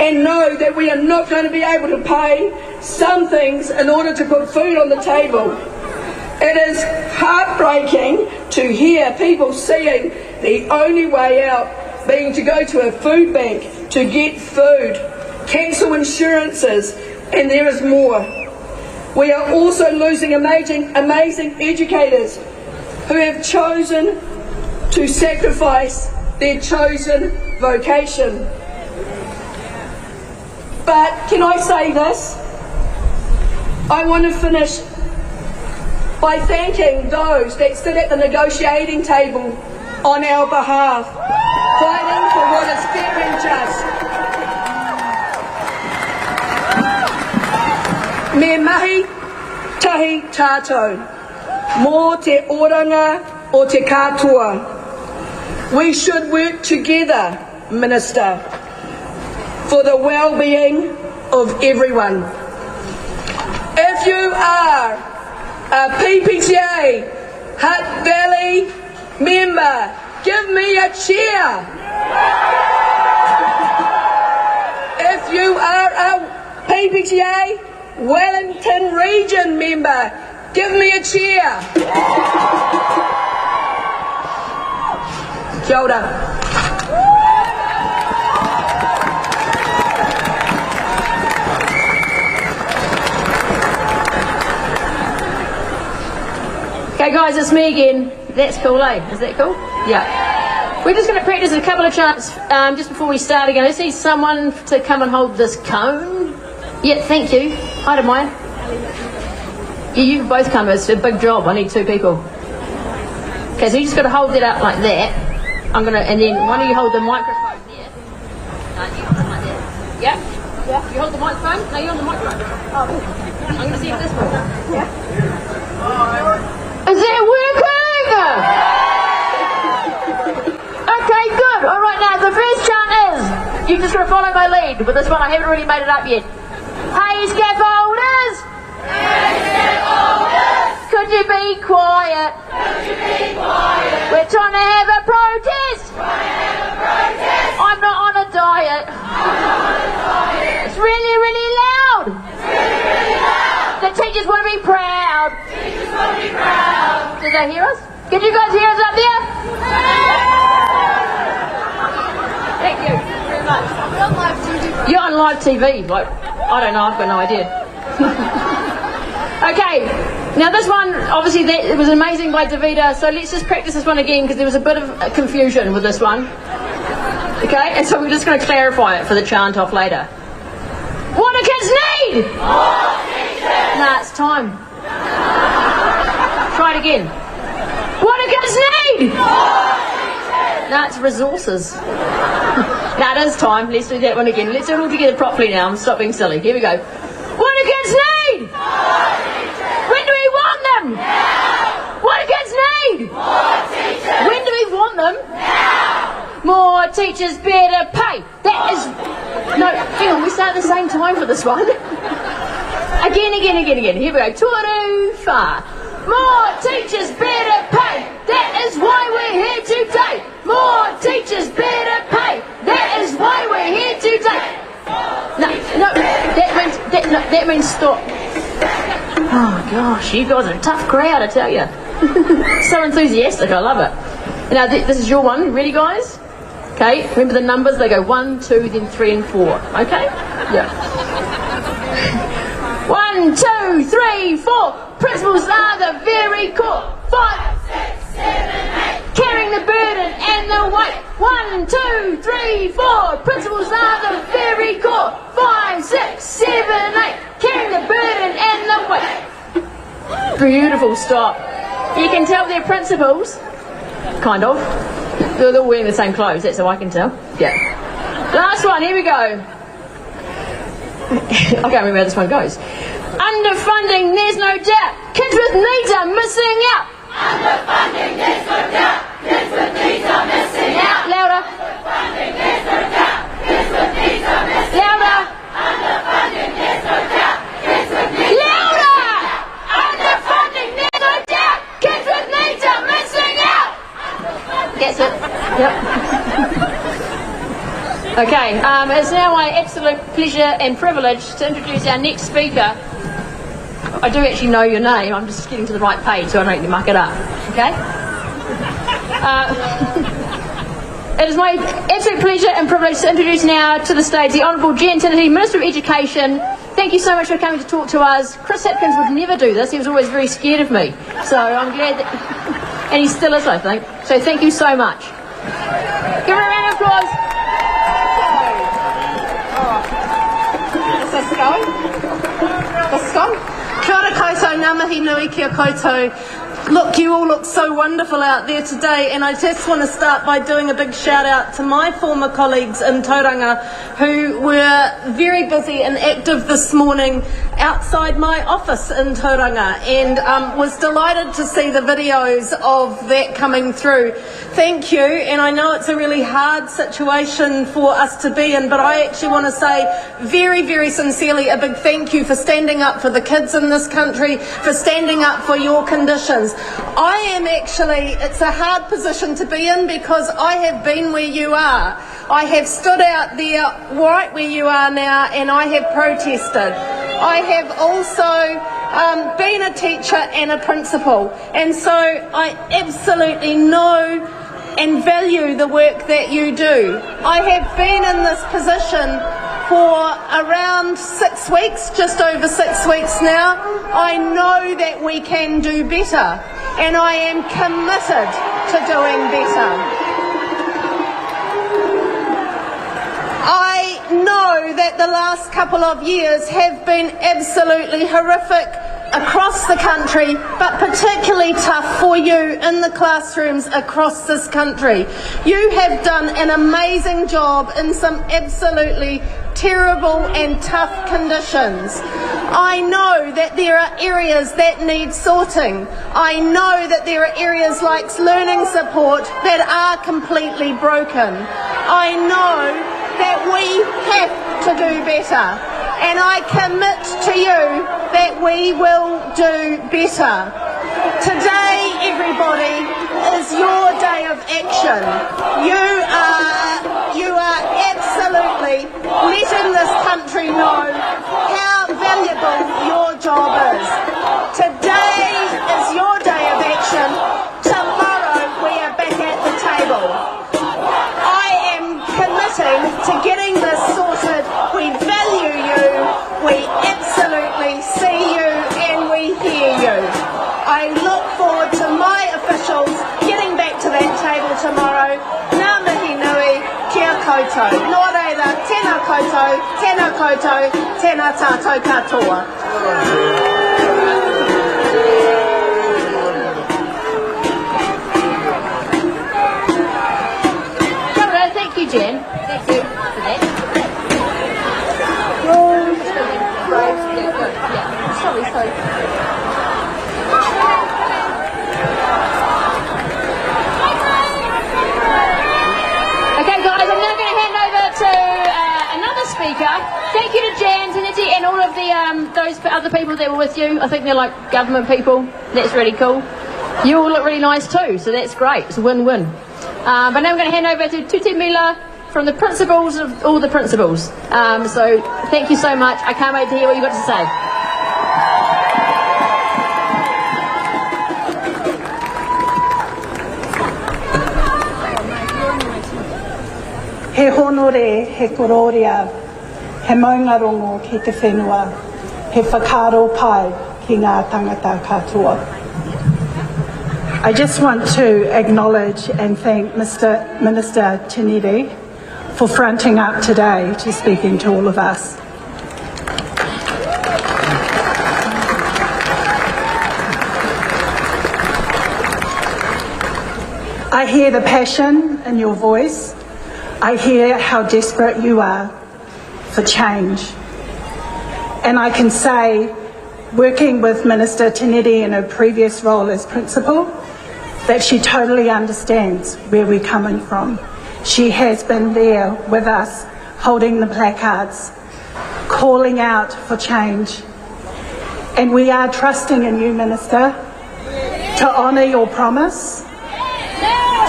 and know that we are not going to be able to pay some things in order to put food on the table. It is heartbreaking to hear people seeing the only way out being to go to a food bank to get food, cancel insurances, and there is more. We are also losing amazing educators who have chosen to sacrifice their chosen vocation. But can I say this? I want to finish by thanking those that sit at the negotiating table on our behalf, fighting for what is fair and just. Me mahi tahi tātou, mō te oranga o te katoa. We should work together, Minister, for the well-being of everyone. If you are a PPTA Hutt Valley member, give me a cheer. If you are a PPTA Wellington Region member, give me a cheer. Kia ora. Okay guys, it's me again. That's cool, eh? Is that cool? Yeah. We're just going to practice a couple of chants just before we start again. I just need someone to come and hold this cone. Yeah, thank you. I don't mind. Yeah, you can both come. It's a big job. I need 2 people. Okay, so you just got to hold that up like that. I'm going to, and then one of you hold the microphone there. No, you hold it like that. Yeah? Yeah. You hold the microphone? No, you hold the microphone. Oh. I'm going to see if this works. Yeah. Is that working? Okay, good. All right, now the first chant is, you've just got to follow my lead. With this one, I haven't really made it up yet. Hey, scaffolders! Hey, scaffolders! Could you be quiet? Could you be quiet? We're trying to have a protest. I'm not on a diet. It's really, really loud. The teachers want to be proud. Did they hear us? Can you guys hear us up there? Thank you very much. We're on live TV. You're on live TV. Like, I don't know. I've got no idea. Okay. Now this one, obviously, it was amazing by Davida. So let's just practice this one again because there was a bit of confusion with this one. Okay, and so we're just going to clarify it for the chant off later. What do kids need? More teachers. Nah, it's time. Try it again. What do kids need? More teachers. Nah, it's resources. Nah, it is time. Let's do that one again. Let's do it all together properly now. I'm stop being silly. Here we go. What do kids need? More teachers. When do we want them? Now. What do kids need? More teachers. When do we want them? Now. More teachers, better pay. That is... No, hang on, we start at the same time for this one. Again. Here we go. Too far. More teachers, better pay. That is why we're here today. More teachers, better pay. That is why we're here today. No, that means stop. Oh gosh, you guys are a tough crowd, I tell you. So enthusiastic, I love it. Now this is your one. Ready, guys? Okay, remember the numbers, they go 1, 2, then 3 and 4. Okay? Yeah. 1, 2, 3, 4. Principles are the very core. 5, 6, 7, 8. Carrying the burden and the weight. 1, 2, 3, 4. Principles are the very core. 5, 6, 7, 8. Carrying the burden and the weight. Beautiful, stop. You can tell they're principles. Kind of. They're all wearing the same clothes, that's how I can tell. Yeah. Last one, here we go. I can't remember how this one goes. Underfunding, there's no doubt. Kids with needs are missing out. Underfunding, there's no doubt. Kids with needs are missing out. Louder. Underfunding, there's no doubt. Kids with needs are missing out. Louder. Underfunding, there's no doubt. Kids with needs louder. Underfunding, there's no doubt. Kids with needs are missing out. Gets it? Yep. Okay, it's now my absolute pleasure and privilege to introduce our next speaker. I do actually know your name, I'm just getting to the right page so I don't muck it up, okay? It is my absolute pleasure and privilege to introduce now to the stage the Honourable Jen Tinity, Minister of Education. Thank you so much for coming to talk to us. Chris Hipkins would never do this. He was always very scared of me. So I'm glad that... and he still is, I think. So thank you so much. Give her a round of applause. Is this going? This is going? Kia ora koutou, ngā mihi nui kia koutou. Look, you all look so wonderful out there today, and I just want to start by doing a big shout out to my former colleagues in Tauranga who were very busy and active this morning outside my office in Tauranga, and was delighted to see the videos of that coming through. Thank you, and I know it's a really hard situation for us to be in, but I actually want to say very, very sincerely a big thank you for standing up for the kids in this country, for standing up for your conditions. I am actually, it's a hard position to be in because I have been where you are. I have stood out there right where you are now, and I have protested. I have also been a teacher and a principal, and so I absolutely know and value the work that you do. I have been in this position for around 6 weeks, just over 6 weeks now. I know that we can do better, and I am committed to doing better. I know that the last couple of years have been absolutely horrific across the country, but particularly tough for you in the classrooms across this country. You have done an amazing job in some absolutely terrible and tough conditions. I know that there are areas that need sorting. I know that there are areas like learning support that are completely broken. I know that we have to do better, and I commit to you that we will do better. Today, everybody, is your day of action. You are absolutely letting this country know how valuable your job is. Today is your day of action. Tomorrow we are back at the table. I am committing to getting this sorted. We value you, we absolutely see you, and we hear you. I look forward to my officials getting back to that table tomorrow. Ngā mihi nui, kia koutou. Nō reira, tēnā koutou, tēnā tātou katoa. Thank you, Jen. Thank you for that. Sorry. Okay, guys, I'm now going to hand over to another speaker. Thank you to Jan, Tinity, and all of the those other people that were with you. I think they're like government people. That's really cool. You all look really nice too, so that's great. It's a win-win. But now I'm going to hand over to Tuti Mila from the principals of all the principals. So thank you so much. I can't wait to hear what you've got to say. He honore, he kororia, he maungarongo ki te whenua, he whakaro pai ki ngā tangata katoa. I just want to acknowledge and thank Minister Tiniri for fronting up today to speaking to all of us. I hear the passion in your voice. I hear how desperate you are for change. And I can say, working with Minister Tiniri in her previous role as principal, that she totally understands where we're coming from. She has been there with us, holding the placards, calling out for change. And we are trusting in you, Minister, to honour your promise,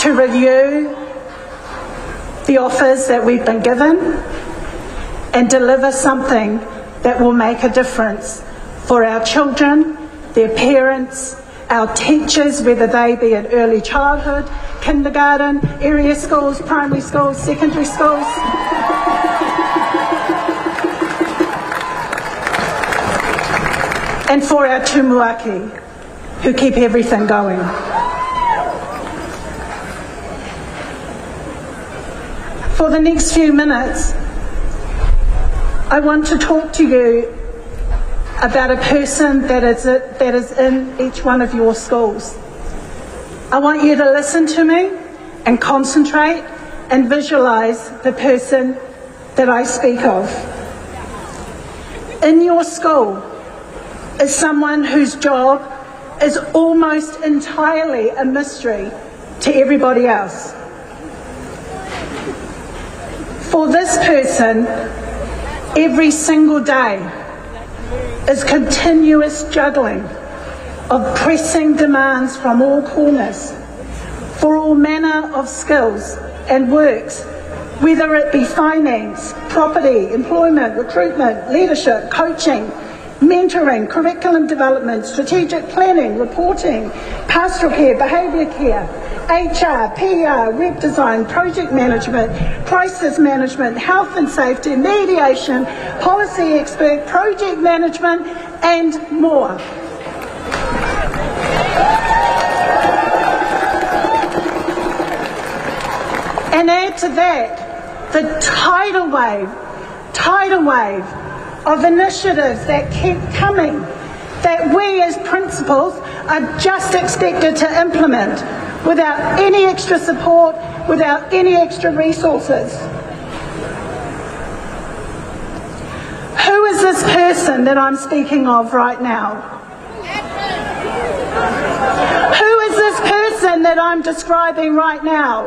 to review the offers that we've been given and deliver something that will make a difference for our children, their parents, our teachers, whether they be at early childhood, kindergarten, area schools, primary schools, secondary schools. And for our tumuaki, who keep everything going. For the next few minutes, I want to talk to you about a person that is in each one of your schools. I want you to listen to me and concentrate and visualise the person that I speak of. In your school is someone whose job is almost entirely a mystery to everybody else. For this person, every single day is continuous juggling of pressing demands from all corners for all manner of skills and works, whether it be finance, property, employment, recruitment, leadership, coaching, mentoring, curriculum development, strategic planning, reporting, pastoral care, behaviour care, HR, PR, web design, project management, crisis management, health and safety, mediation, policy expert, project management, and more. And add to that the tidal wave of initiatives that keep coming, that we as principals are just expected to implement without any extra support, without any extra resources. Who is this person that I'm speaking of right now? Who is this person that I'm describing right now?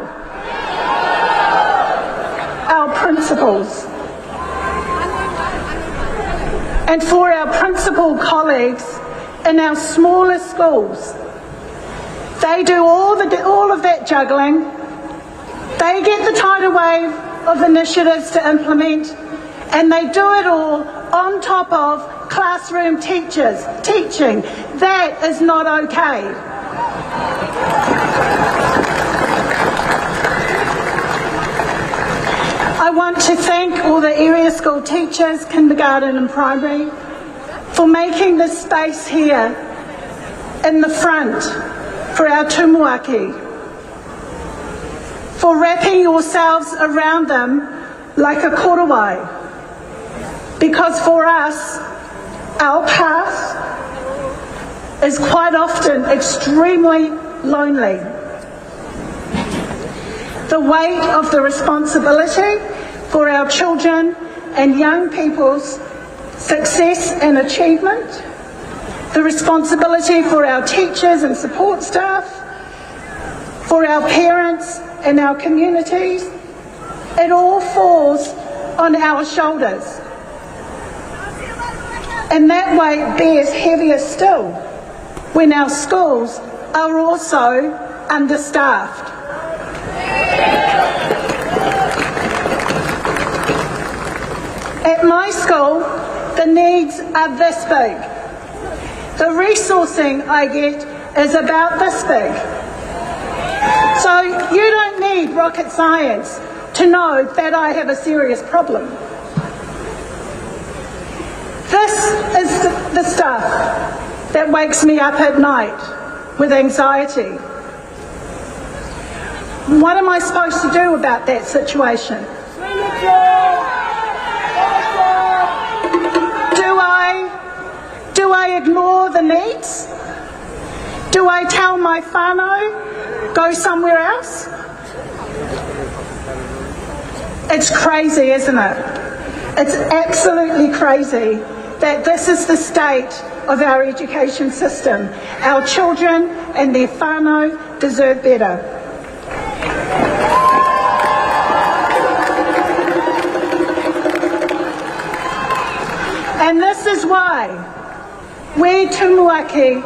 Our principals. And for our principal colleagues in our smaller schools, they do all of that juggling. They get the tidal wave of initiatives to implement, and they do it all on top of classroom teachers teaching. That is not okay. I want to thank all the area school teachers, kindergarten and primary, for making this space here in the front for our tumuaki, for wrapping yourselves around them like a korowai. Because for us, our path is quite often extremely lonely. The weight of the responsibility for our children and young people's success and achievement, the responsibility for our teachers and support staff, for our parents and our communities, it all falls on our shoulders. And that weight bears heavier still when our schools are also understaffed. At my school, the needs are this big. The resourcing I get is about this big. So you don't need rocket science to know that I have a serious problem. This is the stuff that wakes me up at night with anxiety. What am I supposed to do about that situation? Do I ignore the needs? Do I tell my whānau, go somewhere else? It's crazy, isn't it? It's absolutely crazy that this is the state of our education system. Our children and their whānau deserve better. And this is why we tumuaki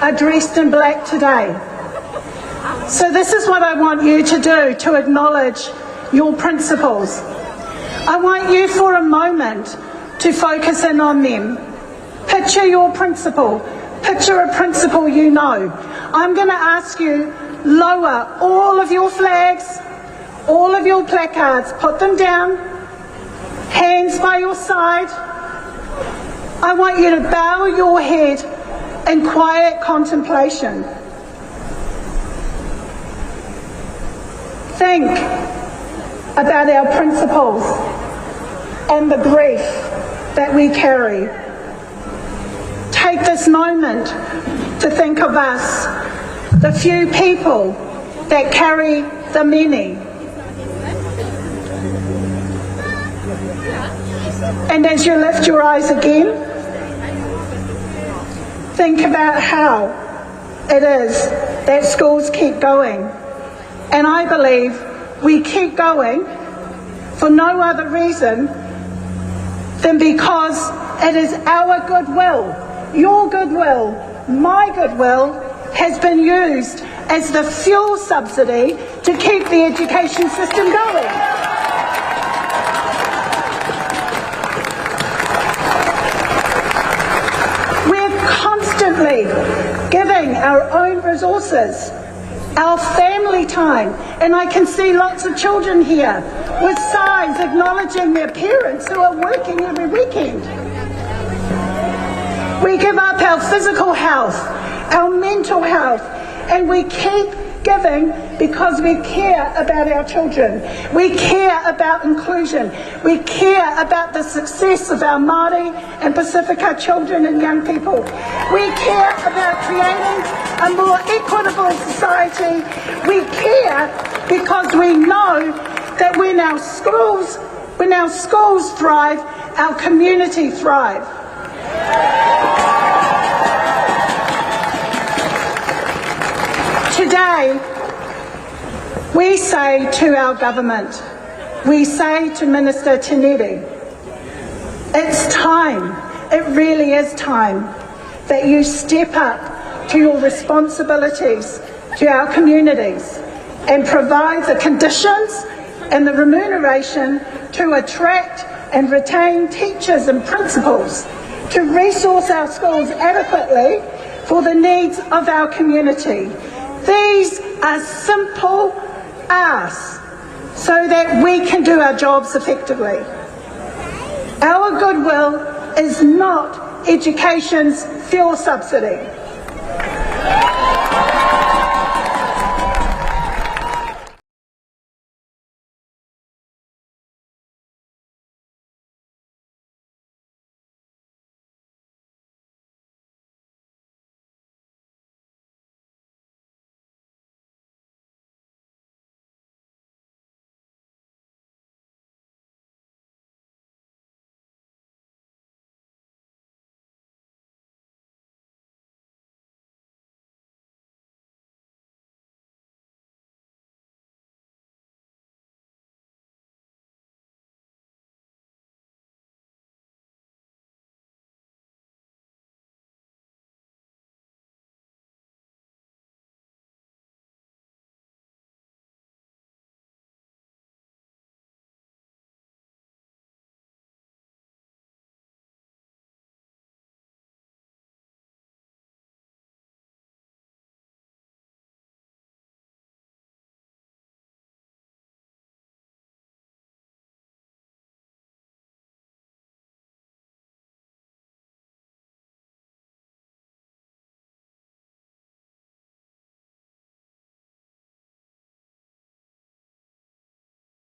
are dressed in black today. So this is what I want you to do to acknowledge your principals. I want you for a moment to focus in on them. Picture your principal Picture a principal you know. I'm going to ask you, lower all of your flags, all of your placards, put them down, hands by your side. I want you to bow your head in quiet contemplation. Think about our principles and the grief that we carry. Take this moment to think of us, the few people that carry the many. And as you lift your eyes again, think about how it is that schools keep going. And I believe we keep going for no other reason than because it is our goodwill, your goodwill, my goodwill, has been used as the fuel subsidy to keep the education system going. We're constantly giving our own resources, our family time, and I can see lots of children here with signs acknowledging their parents who are working every weekend. We give up our physical health, our mental health, and we keep giving because we care about our children. We care about inclusion. We care about the success of our Māori and Pacifica children and young people. We care about creating a more equitable society. We care because we know that when our schools thrive, our community thrive. Today, we say to our government, we say to Minister Tineri, it's time, it really is time, that you step up to your responsibilities to our communities and provide the conditions and the remuneration to attract and retain teachers and principals, to resource our schools adequately for the needs of our community. These are simple asks so that we can do our jobs effectively. Our goodwill is not education's fuel subsidy.